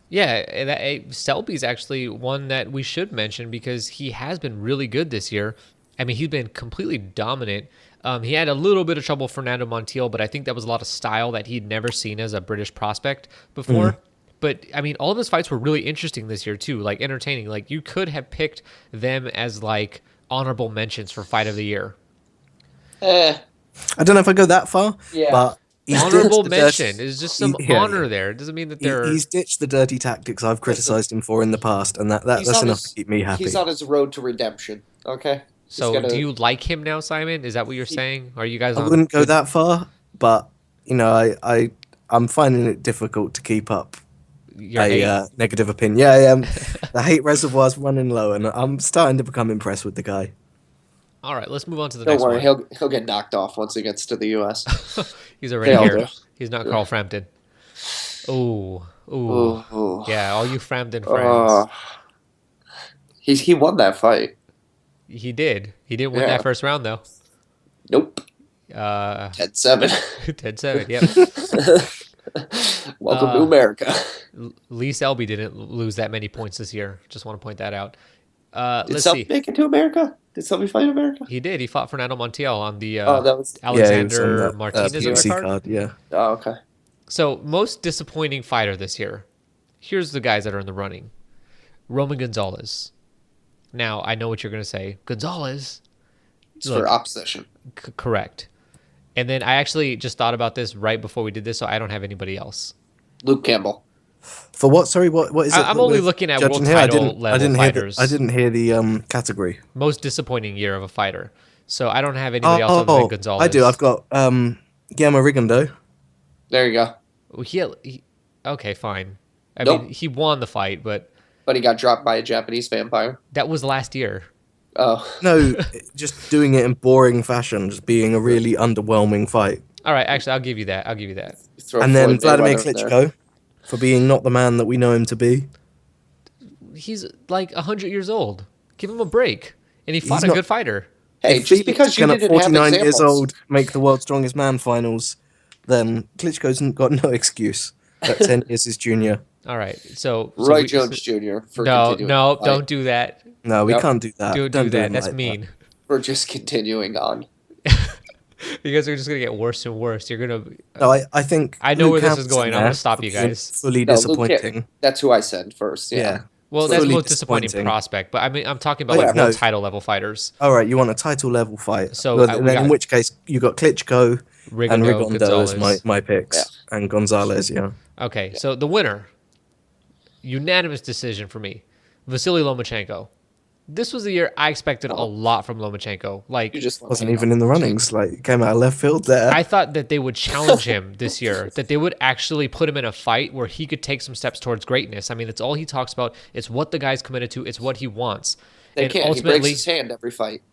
S1: Yeah, Selby's actually one that we should mention because he has been really good this year. I mean, he's been completely dominant. He had a little bit of trouble with Fernando Montiel, but I think that was a lot of style that he'd never seen as a British prospect before. But, I mean, all of his fights were really interesting this year, too, entertaining. You could have picked them as, honorable mentions for Fight of the Year.
S3: I don't know if I go that far, but...
S1: Honorable mention. There's just some honor there. It doesn't mean that they're...
S3: He's ditched the dirty tactics I've criticised him for in the past, and that's enough to keep me happy.
S2: He's on his road to redemption, okay?
S1: So, do you like him now, Simon? Is that what you're saying? Are you guys
S3: I wouldn't go that far, but, I'm finding it difficult to keep up negative opinion. The hate reservoir's running low, and I'm starting to become impressed with the guy.
S1: All right, let's move on to the next one.
S2: Don't worry, he'll get knocked off once he gets to the U.S.
S1: He's already here. He's not Carl Frampton. Oh, Ooh.
S2: Ooh.
S1: Yeah, all you Frampton friends.
S2: He won that fight.
S1: He did. He didn't win
S2: Yeah.
S1: that first round, though.
S2: Nope. 10-7.
S1: 10-7, yep.
S2: Welcome to America.
S1: Lee Selby didn't lose that many points this year. Just want to point that out.
S2: Did
S1: Let's
S2: Selby
S1: see.
S2: make it to America? Did Selby fight America?
S1: He did. He fought Fernando Montiel on the
S2: that was
S1: Alexander Martinez
S3: PFC
S1: card.
S3: Yeah.
S2: Oh, okay.
S1: So, most disappointing fighter this year. Here's the guys that are in the running. Roman Gonzalez. Now, I know what you're going to say. Gonzalez?
S2: It's for opposition.
S1: Correct. And then I actually just thought about this right before we did this, so I don't have anybody else.
S2: Luke Campbell.
S3: For what? Sorry, what is it?
S1: I'm only looking at world title level fighters.
S3: I didn't hear the category.
S1: Most disappointing year of a fighter. So I don't have anybody else other than Gonzalez.
S3: I do. I've got Guillermo Rigondo.
S2: There you go.
S1: Well, okay, fine. I
S2: Nope.
S1: mean, he won the fight, but
S2: he got dropped by a Japanese vampire.
S1: that was last year.
S2: Oh.
S3: No, just doing it in boring fashion, just being a really underwhelming fight.
S1: All right, actually, I'll give you that.
S3: And then Vladimir Klitschko for being not the man that we know him to be.
S1: He's like 100 years old. Give him a break. And he fought a good fighter.
S2: Hey, just because you
S3: can at
S2: didn't have
S3: 49 years
S2: examples.
S3: old make the world's strongest man finals, then Klitschko's got no excuse. At 10 years his junior.
S1: All right, so
S2: Roy Jones Jr. for continuing.
S1: No, don't do that.
S3: No, we can't do that.
S1: Don't do that. That's mean.
S2: We're just continuing on.
S1: You guys are just gonna get worse and worse. You're gonna.
S3: No, I think
S1: I know
S3: Luke
S1: where this is
S3: Hamp's
S1: going.
S3: in
S1: I'm gonna
S3: there
S1: stop
S3: for
S1: you
S3: being
S1: guys.
S3: Fully
S2: No, Luke
S3: disappointing.
S2: That's who I said first. Yeah.
S1: Well, that's
S3: Fully
S1: most disappointing
S3: disappointing.
S1: prospect. But I mean, I'm talking about
S3: Oh,
S1: like
S3: no.
S1: world title level fighters.
S3: All right, you want a title level fight.
S1: So,
S3: Well,
S1: we
S3: then
S1: got-
S3: in which case you got Klitschko and Rigondo
S1: Gonzalez.
S3: as my picks, and Gonzalez. Yeah.
S1: Okay, so the winner, unanimous decision for me, Vasily Lomachenko. This was the year I expected a lot from Lomachenko. Like,
S2: You just
S3: Wasn't even in the runnings. Like came out of left field there.
S1: I thought that they would challenge him this year, that they would actually put him in a fight where he could take some steps towards greatness. I mean, it's all he talks about. It's what the guy's committed to. It's what he wants.
S2: They
S1: And
S2: can't. He breaks his hand every fight.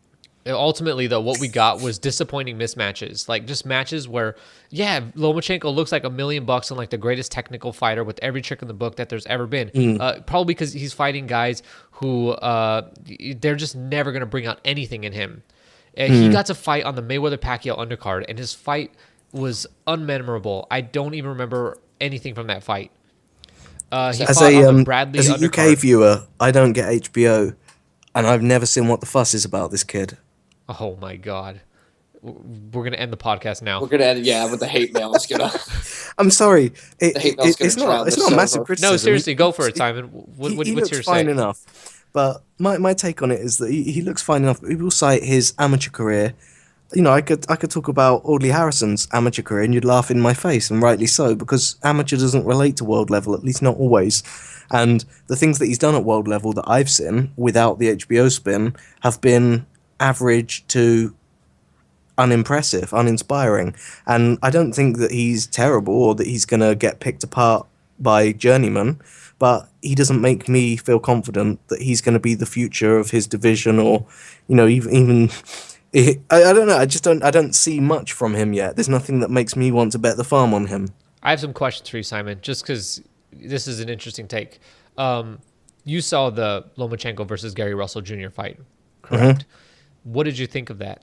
S1: ultimately, though, what we got was disappointing mismatches. Like, just matches where, yeah, Lomachenko looks like $1 million and like the greatest technical fighter with every trick in the book that there's ever been. Probably because he's fighting guys who they're just never going to bring out anything in him. He got to fight on the Mayweather-Pacquiao undercard, and his fight was unmemorable. I don't even remember anything from that fight. He
S3: As
S1: fought on the
S3: a
S1: Bradley
S3: as a
S1: undercard.
S3: UK viewer, I don't get HBO, and I've never seen what the fuss is about this kid.
S1: Oh, my God. We're going to end the podcast now.
S2: We're gonna end, with the hate mail. It's gonna.
S3: I'm sorry,
S2: hate mail's gonna
S3: it's
S2: drown
S3: not
S2: this
S3: a massive
S2: server.
S3: criticism.
S1: No, seriously, go for it, Simon. What's
S3: He
S1: your
S3: looks fine
S1: say?
S3: enough, but my take on it is that he looks fine enough. People cite his amateur career. You know, I could talk about Audley Harrison's amateur career, and you'd laugh in my face, and rightly so, because amateur doesn't relate to world level, at least not always. And the things that he's done at world level that I've seen without the HBO spin have been average to unimpressive, uninspiring. And I don't think that he's terrible or that he's going to get picked apart by journeyman, but he doesn't make me feel confident that he's going to be the future of his division, or, you know, even I don't know. I don't see much from him yet. There's nothing that makes me want to bet the farm on him.
S1: I have some questions for you, Simon, just because this is an interesting take. You saw the Lomachenko versus Gary Russell Jr. fight, correct? What did you think of that?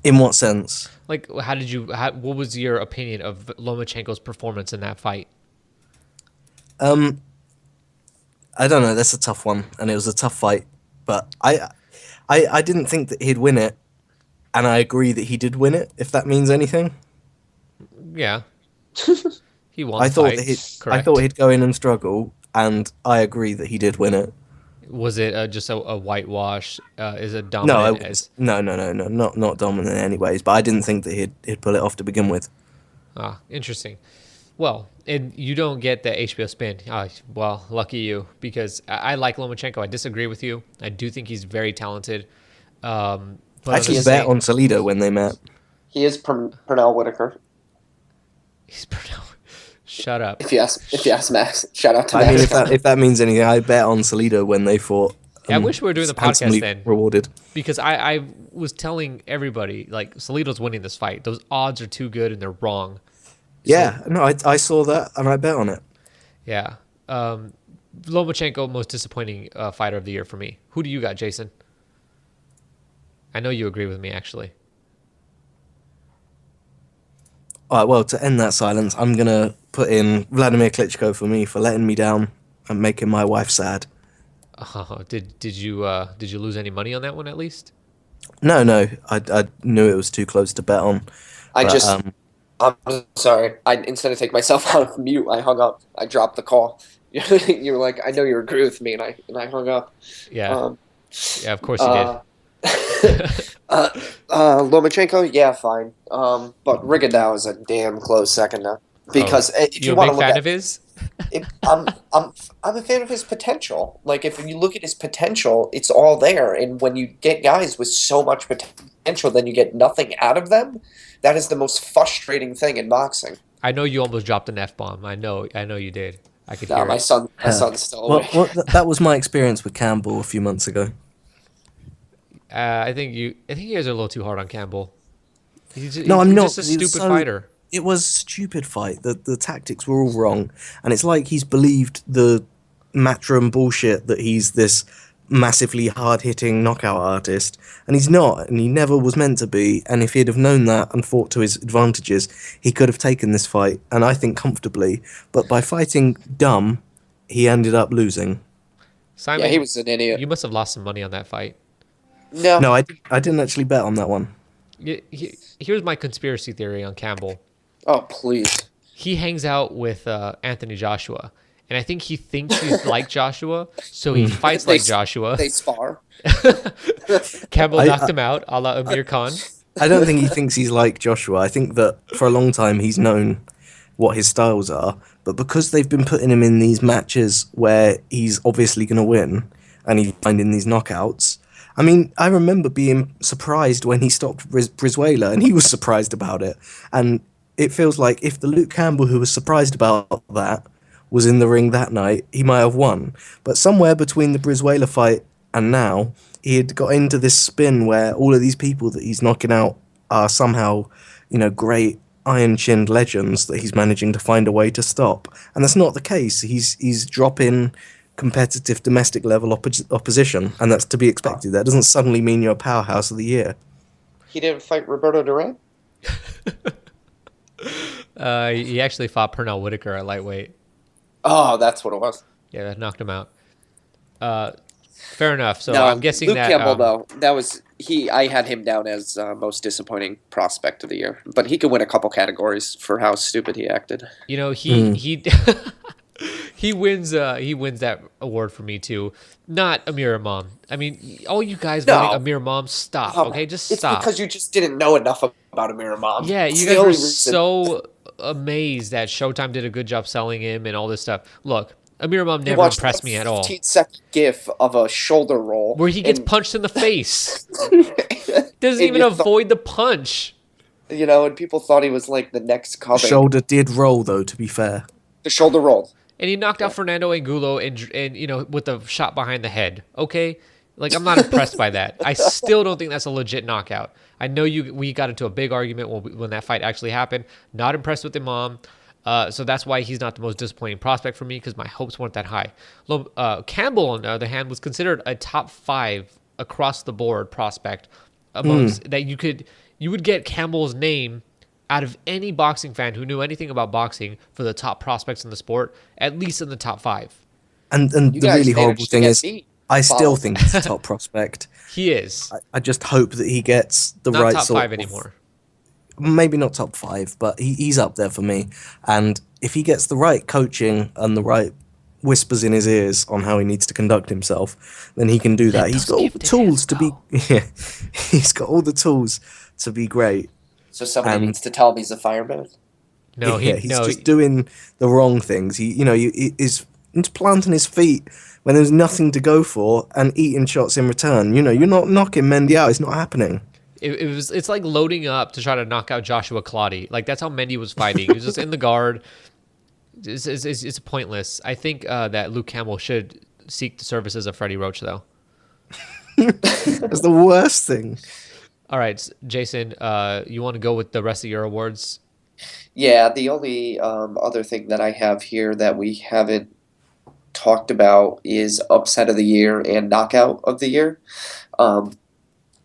S3: In what sense?
S1: Like, what was your opinion of Lomachenko's performance in that fight?
S3: I don't know. That's a tough one, and it was a tough fight. But I didn't think that he'd win it, and I agree that he did win it. If that means anything,
S1: Yeah, he won.
S3: I
S1: the
S3: thought
S1: fight.
S3: that I
S1: Correct.
S3: thought he'd go in and struggle, and I agree that he did win it.
S1: Was it just a whitewash? Is it
S3: No,
S1: dominant?
S3: no, not dominant anyways. But I didn't think that he'd pull it off to begin with.
S1: Interesting. Well, and you don't get the HBO spin. Well, lucky you, because I like Lomachenko. I disagree with you. I do think he's very talented. But
S3: I actually bet on Salido when they met.
S2: He is Pernell Whitaker.
S1: He's Shut up.
S2: If you ask Max, shout out to
S3: I
S2: Max.
S3: mean, if that means anything, I bet on Salido when they fought.
S1: I wish we were doing the podcast
S3: handsomely
S1: then.
S3: Rewarded.
S1: Because I was telling everybody, like, Salido's winning this fight. Those odds are too good and they're wrong. So
S3: Yeah, no, I saw that and I bet on it.
S1: yeah, Lomachenko most disappointing fighter of the year for me. Who do you got, Jason? I know you agree with me actually.
S3: All right, well, to end that silence, I'm gonna put in Vladimir Klitschko for me for letting me down and making my wife sad.
S1: Did you lose any money on that one at least?
S3: No, no, I knew it was too close to bet on,
S2: I
S3: but
S2: just, I'm sorry. I instead of taking myself out of mute, I hung up. I dropped the call. You were like, I know you agree with me, and I hung up.
S1: Yeah,
S2: Um,
S1: yeah, of course you did.
S2: uh, Lomachenko, yeah, fine. But Rigondeaux is a damn close second now.
S1: Oh,
S2: Because if
S1: you
S2: you
S1: a
S2: want to
S1: big
S2: look
S1: fan
S2: at
S1: of his?
S2: it, I'm a fan of his potential. Like if you look at his potential, it's all there. And when you get guys with so much potential, then you get nothing out of them. That is the most frustrating thing in boxing.
S1: I know you almost dropped an F bomb. I know you did. I could
S2: No,
S1: hear it.
S2: my son's still
S3: well,
S2: awake.
S3: that was my experience with Campbell a few months ago.
S1: I think you guys are a little too hard on Campbell.
S3: No, I'm
S1: He's
S3: not.
S1: just a
S3: 'Cause
S1: stupid fighter.
S3: it was a stupid fight. The tactics were all wrong, and it's like he's believed the matchroom bullshit that he's this massively hard hitting knockout artist, and he's not, and he never was meant to be. And if he'd have known that and fought to his advantages, he could have taken this fight, and I think comfortably. But by fighting dumb, he ended up losing.
S2: Yeah, he
S1: Simon,
S2: was an idiot.
S1: you must have lost some money on that fight.
S2: No,
S3: No, I didn't actually bet on that one.
S1: Here's my conspiracy theory on Campbell.
S2: oh please.
S1: He hangs out with Anthony Joshua, and I think he thinks he's like Joshua, so he fights
S2: They
S1: like
S2: s-
S1: Joshua.
S2: They spar.
S1: Campbell
S3: I-
S1: knocked him out, a la Amir Khan.
S3: I don't think he thinks he's like Joshua. I think that for a long time he's known what his styles are, but because they've been putting him in these matches where he's obviously going to win and he's finding these knockouts. I mean, I remember being surprised when he stopped Brizuela, and he was surprised about it. And it feels like if the Luke Campbell who was surprised about that was in the ring that night, he might have won. But somewhere between the Brizuela fight and now, he had got into this spin where all of these people that he's knocking out are somehow, great iron-chinned legends that he's managing to find a way to stop. And that's not the case. He's dropping competitive domestic level opposition, and that's to be expected. That doesn't suddenly mean you're a powerhouse of the year.
S2: He didn't fight Roberto Duran?
S1: He actually fought Pernell Whitaker at lightweight.
S2: Oh, that's what it was.
S1: Yeah, that knocked him out. Fair enough. So
S2: No,
S1: I'm guessing
S2: Luke
S1: that
S2: Campbell though, that was I had him down as most disappointing prospect of the year, but he could win a couple categories for how stupid he acted.
S1: he he wins that award for me too. Not Amir Imam. I mean, all you guys
S2: No.
S1: voting Amir Imam, stop. Okay, just
S2: It's
S1: stop.
S2: because you just didn't know enough about Amir Imam.
S1: Yeah,
S2: It's
S1: you
S2: the
S1: guys were
S2: only reason.
S1: so amazed that Showtime did a good job selling him and all this stuff. Look, Amir Imam
S2: You
S1: never
S2: watched
S1: impressed
S2: a
S1: me at all.
S2: 15-second gif of a shoulder roll
S1: Where he gets
S2: and-
S1: punched in the face. Doesn't
S2: and
S1: even
S2: you
S1: avoid the punch.
S2: and people thought he was like the next
S3: The
S2: coming.
S3: shoulder did roll, though, to be fair.
S2: The shoulder rolled.
S1: And he knocked out Fernando Angulo and with the shot behind the head. Okay? Like, I'm not impressed by that. I still don't think that's a legit knockout. I know we got into a big argument when that fight actually happened. Not impressed with Imam. So that's why he's not the most disappointing prospect for me, because my hopes weren't that high. Campbell, on the other hand, was considered a top 5 across the board prospect amongst that you would get Campbell's name out of any boxing fan who knew anything about boxing for the top prospects in the sport, at least in the top 5.
S3: And
S2: You
S3: the
S2: guys
S3: really horrible
S2: managed to
S3: thing
S2: get
S3: is,
S2: me
S3: I still
S2: followed.
S3: think he's a top prospect.
S1: He is
S3: I just hope that he gets the
S1: not
S3: right
S1: top
S3: sort
S1: 5
S3: of,
S1: anymore.
S3: maybe not top 5, but he's up there for me. And if he gets the right coaching and the right whispers in his ears on how he needs to conduct himself, then he can do that. He's got all the tools to be he's got all the tools to be great.
S2: So somebody
S3: And-
S2: needs to tell him he's a fireman.
S1: No,
S3: He's just doing the wrong things. He's planting his feet when there's nothing to go for and eating shots in return. You're not knocking Mendy out. It's not happening.
S1: It's like loading up to try to knock out Joshua Clottey. Like, that's how Mendy was fighting. He was just in the guard. It's pointless. I think that Luke Campbell should seek the services of Freddie Roach, though.
S3: That's the worst thing.
S1: All right, Jason, you want to go with the rest of your awards?
S2: Yeah, the only other thing that I have here that we haven't talked about is upset of the year and knockout of the year. Um,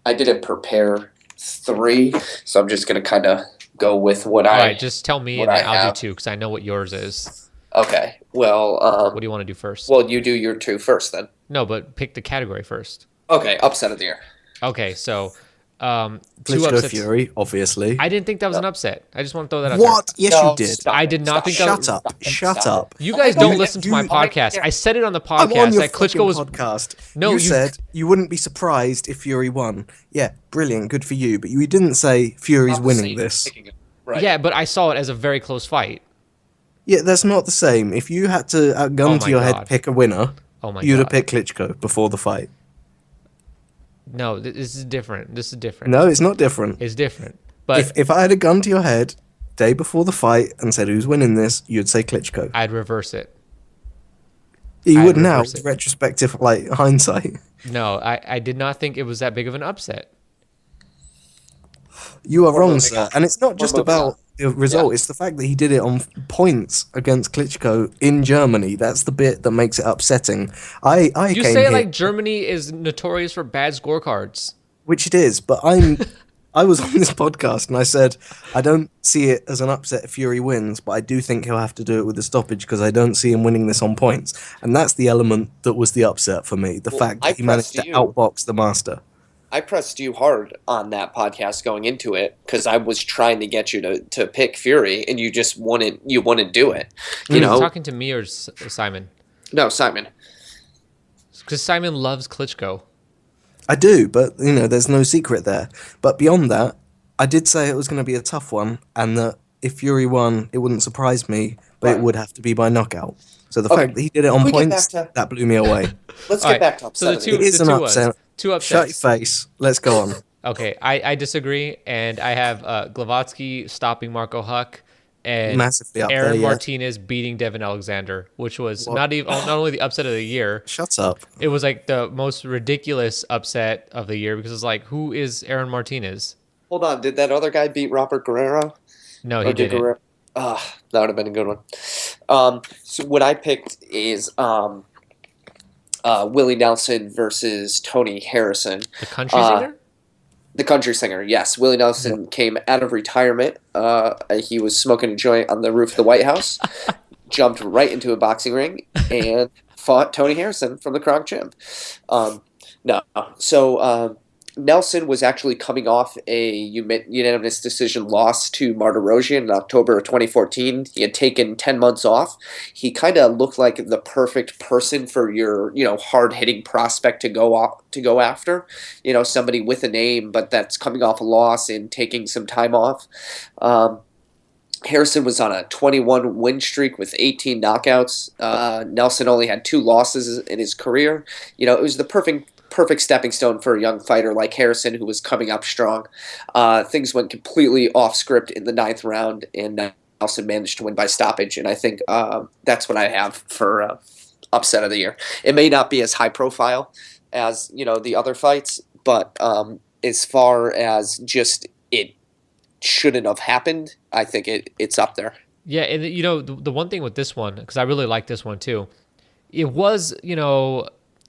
S2: I didn't prepare three, so I'm just gonna kind of go with
S1: All right, just tell me
S2: what
S1: and
S2: I
S1: then I'll do
S2: have.
S1: two because I know what yours is.
S2: Okay. Well,
S1: What do you want to do first?
S2: well, you do your two first then.
S1: No, but pick the category first.
S2: Okay, upset of the year.
S1: Okay, so two
S3: Klitschko
S1: upsets.
S3: Fury, obviously.
S1: I didn't think that was
S2: No,
S1: an upset. I just want to throw that out there.
S3: What? Yes, you
S2: no,
S3: did.
S2: stop
S1: I
S2: it.
S1: did not
S2: Stop
S1: think
S2: it.
S1: that.
S3: Shut up.
S2: Stop it.
S3: Shut
S2: Stop
S3: up.
S2: it.
S1: You
S2: Oh my
S1: guys
S2: God,
S1: don't
S3: You,
S1: listen to my
S3: you,
S1: podcast. I said it on the
S3: I'm on
S1: podcast
S3: your
S1: that Klitschko
S3: fucking
S1: was.
S3: podcast.
S1: No,
S3: you
S1: you.
S3: said you wouldn't be surprised if Fury won. Yeah, brilliant. Good for you. But you didn't say Fury's
S2: Not the
S3: winning
S2: same.
S3: this.
S2: Picking it. Right.
S1: Yeah, but I saw it as a very close fight.
S3: Yeah, that's not the same. If you had to, at
S1: Oh
S3: gun to
S1: my
S3: your head,
S1: god.
S3: pick a winner,
S1: Oh my
S3: you'd have
S1: god.
S3: picked Klitschko before the fight.
S1: No, this is different. This is different.
S3: No, it's not different.
S1: It's different. But
S3: If I had a gun to your head, day before the fight, and said who's winning this, you'd say Klitschko.
S1: I'd reverse it.
S3: You
S1: I'd
S3: would now,
S1: reverse
S3: with
S1: it.
S3: retrospective, like hindsight.
S1: No, I did not think it was that big of an upset.
S3: You are
S2: We're
S3: wrong,
S2: moving
S3: sir.
S2: on.
S3: And it's not
S2: We're
S3: just
S2: moving
S3: about
S2: on.
S3: the result, it's the fact that he did it on points against Klitschko in Germany. That's the bit that makes it upsetting. I
S1: You
S3: came
S1: say
S3: here,
S1: like Germany is notorious for bad scorecards.
S3: which it is, but I was on this podcast and I said I don't see it as an upset if Fury wins, but I do think he'll have to do it with a stoppage because I don't see him winning this on points. And that's the element that was the upset for me, the
S2: Well,
S3: fact
S2: I
S3: that he managed to
S2: pressed you.
S3: outbox the master.
S2: I pressed you hard on that podcast going into it because I was trying to get you to pick Fury, and you just wouldn't do it. You
S1: Are you
S2: know,
S1: talking to me or Simon?
S2: no, Simon.
S1: Because Simon loves Klitschko.
S3: I do, but there's no secret there. But beyond that, I did say it was going to be a tough one, and that if Fury won, it wouldn't surprise me, but
S2: Right.
S3: it would have to be by knockout. So the
S2: Okay.
S3: fact that he did it on
S2: we get
S3: points,
S2: back to-
S3: that blew me away.
S2: Let's
S1: All
S2: get
S1: right,
S2: back to
S1: so
S2: upset.
S1: the
S2: of
S3: It is an
S1: two
S3: upset.
S1: two
S3: Shut your
S1: upsets.
S3: face. Let's go on.
S1: Okay, I disagree, and I have Glavatsky stopping Marco Huck and
S3: Massively up
S1: Aaron
S3: there, yeah.
S1: Martinez beating Devin Alexander, which was
S3: What?
S1: not only the upset of the year,
S3: Shut up.
S1: it was like the most ridiculous upset of the year because it's like, who is Aaron Martinez?
S2: Hold on, did that other guy beat Robert Guerrero?
S1: No,
S2: Or
S1: he
S2: did
S1: didn't.
S2: Guerrero? That would have been a good one. So what I picked is Willie Nelson versus Tony Harrison.
S1: The country
S2: Uh,
S1: singer?
S2: The country singer, yes. Willie Nelson came out of retirement. He was smoking a joint on the roof of the White House, jumped right into a boxing ring, and fought Tony Harrison from the Crown Chimp. No, so Nelson was actually coming off a unanimous decision loss to Martirosyan in October of 2014. He had taken 10 months off. He kind of looked like the perfect person for your, hard-hitting prospect to go after. Somebody with a name, but that's coming off a loss and taking some time off. Harrison was on a 21 win streak with 18 knockouts. Nelson only had 2 losses in his career. It was the perfect stepping stone for a young fighter like Harrison who was coming up strong. Things went completely off script in the 9th round, and Nelson managed to win by stoppage. And I think that's what I have for upset of the year. It may not be as high profile as the other fights, but as far as just it shouldn't have happened, I think it's up there.
S1: Yeah, and the one thing with this one, because I really like this one too, it was,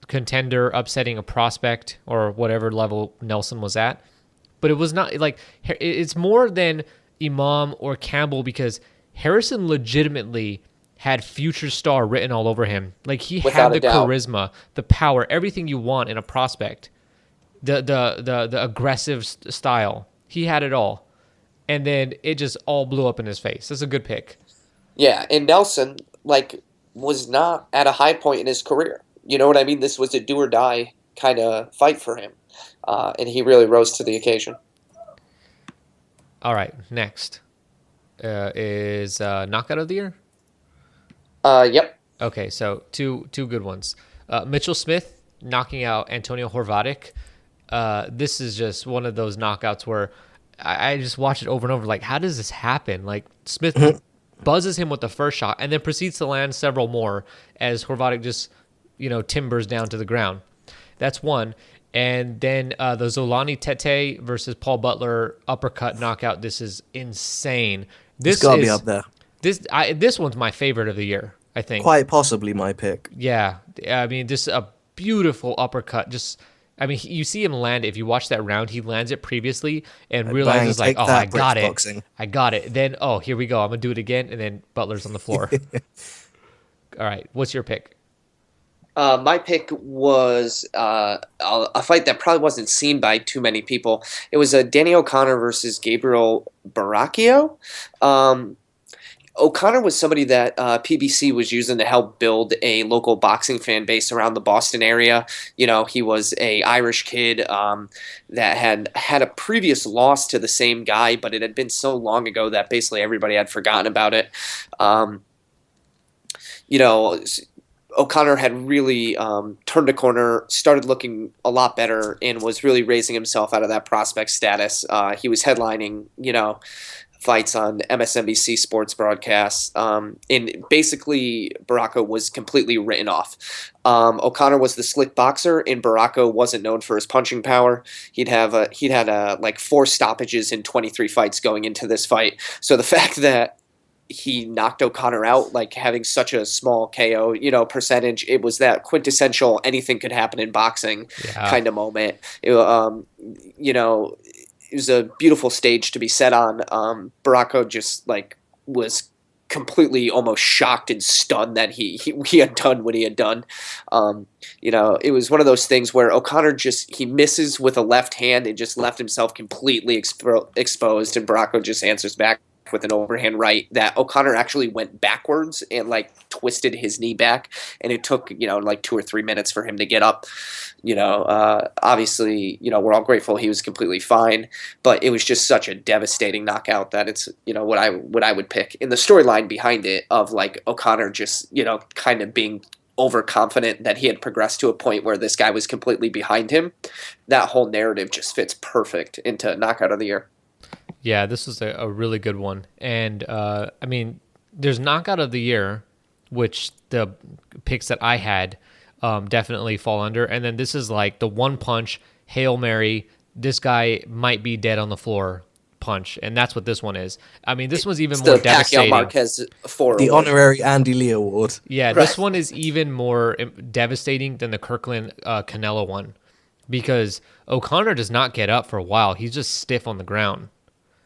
S1: contender upsetting a prospect or whatever level Nelson was at, but it was not like, it's more than Imam or Campbell because Harrison legitimately had future star written all over him. Like he
S2: Without
S1: had
S2: a
S1: the
S2: doubt.
S1: charisma, the power, everything you want in a prospect, the aggressive style. He had it all. And then it just all blew up in his face. That's a good pick.
S2: Yeah, and Nelson was not at a high point in his career. You know what I mean? This was a do or die kind of fight for him, and he really rose to the occasion.
S1: All right, next is knockout of the year.
S2: Yep.
S1: Okay, so two good ones. Mitchell Smith knocking out Antonio Horvatic. This is just one of those knockouts where I just watch it over and over. Like, how does this happen? Like Smith buzzes him with the first shot and then proceeds to land several more as Horvatic just timbers down to the ground. That's one. And then the Zolani Tete versus Paul Butler uppercut knockout. This is insane.
S3: It's got to be up there.
S1: This one's my favorite of the year, I think.
S3: Quite possibly my pick.
S1: Yeah, I mean, just a beautiful uppercut. You see him land it. If you watch that round, he lands it previously and realizes
S3: Bang,
S1: like, oh, I got
S3: British
S1: it.
S3: boxing.
S1: I got it. Then, oh, here we go. I'm going to do it again. And then Butler's on the floor. All right. What's your pick?
S2: My pick was a fight that probably wasn't seen by too many people. It was Danny O'Connor versus Gabriel Baracchio. O'Connor was somebody that PBC was using to help build a local boxing fan base around the Boston area. You know, he was a Irish kid that had a previous loss to the same guy, but it had been so long ago that basically everybody had forgotten about it. You know, O'Connor had really turned a corner, started looking a lot better, and was really raising himself out of that prospect status. He was headlining, you know, fights on MSNBC sports broadcasts. And basically, Baracco was completely written off. O'Connor was the slick boxer, and Baracco wasn't known for his punching power. He'd had like 4 stoppages in 23 fights going into this fight. So the fact that he knocked O'Connor out, like having such a small KO, you know, percentage, it was that quintessential anything could happen in boxing kind of moment. You know, it was a beautiful stage to be set on. Baracco just like was completely almost shocked and stunned that he had done what he had done. You know, it was one of those things where O'Connor he misses with a left hand and just left himself completely exposed, and Baracco just answers back with an overhand right that O'Connor actually went backwards and like twisted his knee back, and it took, you know, like 2 or 3 minutes for him to get up. You know, obviously, you know, we're all grateful he was completely fine, but it was just such a devastating knockout that it's, you know, what I would pick in the storyline behind it of like O'Connor just, you know, kind of being overconfident that he had progressed to a point where this guy was completely behind him. That whole narrative just fits perfect into knockout of the year.
S1: Yeah, this was a really good one. And, I mean, there's knockout of the year, which the picks that I had definitely fall under. And then this is like the one punch, Hail Mary, this guy might be dead on the floor punch. And that's what this one is. I mean, this one's even more devastating.
S2: Pacquiao Marquez
S3: the honorary Andy Lee Award.
S1: Yeah, this one is even more devastating than the Kirkland Canelo one, because O'Connor does not get up for a while. He's just stiff on the ground.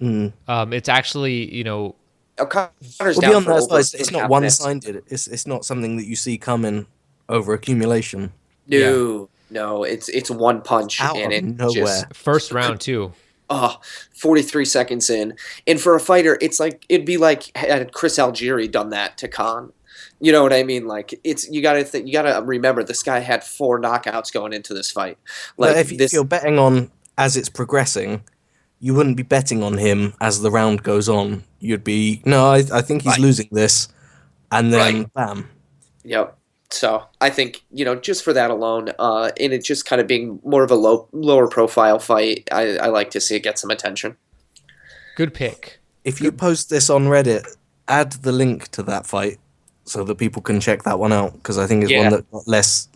S1: It's actually, you know,
S2: O'Connor's down for over
S3: it's not one-sided. It's not something that you see coming over accumulation.
S2: No, it's one punch
S3: out
S2: and
S3: of
S2: it
S3: nowhere.
S2: Just,
S1: first round too.
S2: 43 seconds in, and for a fighter, it's like it'd be like had Chris Algieri done that to Khan. You know what I mean? Like you gotta remember this guy had 4 knockouts going into this fight. Like
S3: but if you're betting on as it's progressing, you wouldn't be betting on him as the round goes on. You'd be, I think he's losing this, and then bam.
S2: Yep. So I think, you know, just for that alone, and it just kind of being more of a lower profile fight, I like to see it get some attention.
S1: Good pick.
S3: If you post this on Reddit, add the link to that fight so that people can check that one out, because I think it's one that got less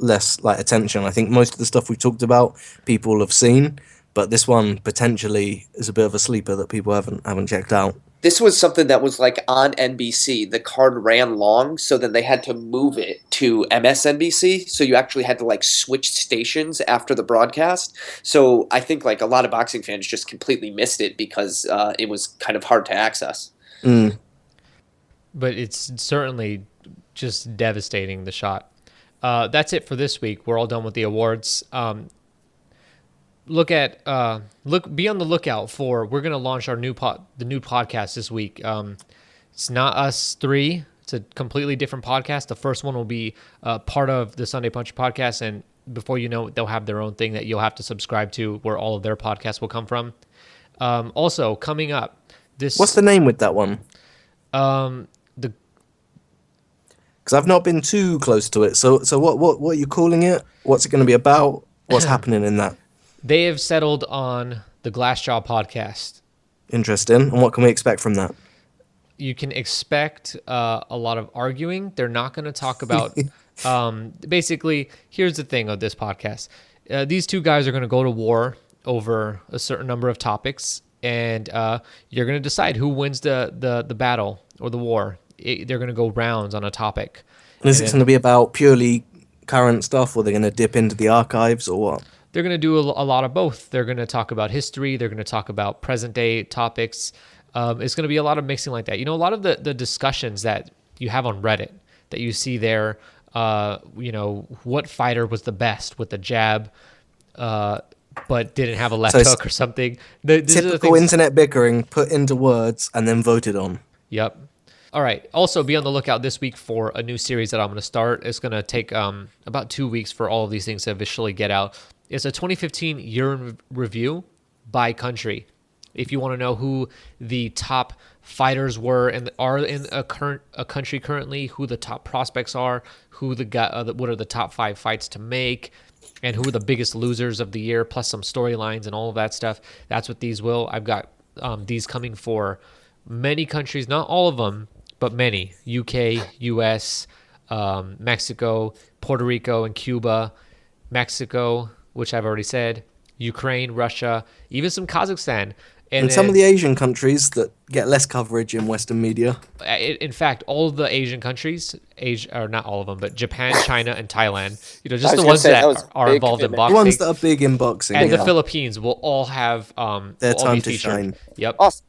S3: like attention. I think most of the stuff we talked about people have seen, but this one potentially is a bit of a sleeper that people haven't checked out.
S2: This was something that was like on NBC. The card ran long, so then they had to move it to MSNBC. So you actually had to like switch stations after the broadcast. So I think like a lot of boxing fans just completely missed it because it was kind of hard to access.
S1: But it's certainly just devastating, the shot. That's it for this week. We're all done with the awards. Be on the lookout for, we're going to launch our new podcast this week. It's not us 3. It's a completely different podcast. The first one will be part of the Sunday Puncher podcast, and before you know it, they'll have their own thing that you'll have to subscribe to, where all of their podcasts will come from. Also coming up,
S3: what's the name with that one? Because I've not been too close to it. So what are you calling it? What's it going to be about? What's happening in that?
S1: They have settled on the Glassjaw podcast.
S3: Interesting. And what can we expect from that?
S1: You can expect a lot of arguing. They're not going to talk about... basically, here's the thing of this podcast. These two guys are going to go to war over a certain number of topics, and you're going to decide who wins the battle or the war. They're going to go rounds on a topic.
S3: And is it going to be about purely current stuff, or they're going to dip into the archives, or what?
S1: They're going to do a lot of both. They're going to talk about history. They're going to talk about present day topics. It's going to be a lot of mixing like that. You know, a lot of the discussions that you have on Reddit that you see there, you know, what fighter was the best with the jab, but didn't have a left hook or something.
S3: Typical internet bickering put into words and then voted on.
S1: Yep. All right. Also, be on the lookout this week for a new series that I'm going to start. It's going to take about 2 weeks for all of these things to officially get out. It's a 2015 year in review by country. If you want to know who the top fighters were and are in a country currently, who the top prospects are, what are the top 5 fights to make, and who are the biggest losers of the year, plus some storylines and all of that stuff. That's what these will. I've got these coming for many countries, not all of them, but many. UK, US, Mexico, Puerto Rico, and Cuba. Mexico, which I've already said. Ukraine, Russia, even some Kazakhstan.
S3: And some of the Asian countries that get less coverage in Western media.
S1: In fact, all of the Asian countries, or not all of them, but Japan, China, and Thailand, you know, just the ones that are involved in boxing.
S3: The ones that are big in boxing.
S1: And the Philippines will all have
S3: their time to shine.
S1: Yep.
S2: Awesome.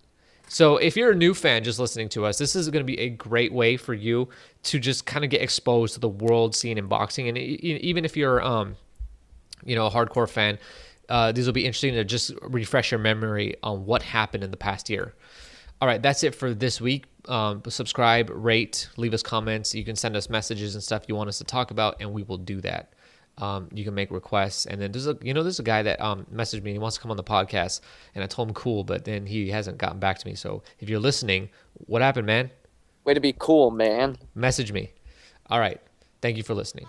S1: So if you're a new fan just listening to us, this is going to be a great way for you to just kind of get exposed to the world scene in boxing. And even if you're, you know, a hardcore fan, these will be interesting to just refresh your memory on what happened in the past year. All right, that's it for this week. Subscribe, rate, leave us comments. You can send us messages and stuff you want us to talk about, and we will do that. You can make requests. And then there's a guy that messaged me. He wants to come on the podcast, and I told him cool, but then he hasn't gotten back to me. So if you're listening, what happened, man?
S2: Way to be cool, man.
S1: Message me. All right. Thank you for listening.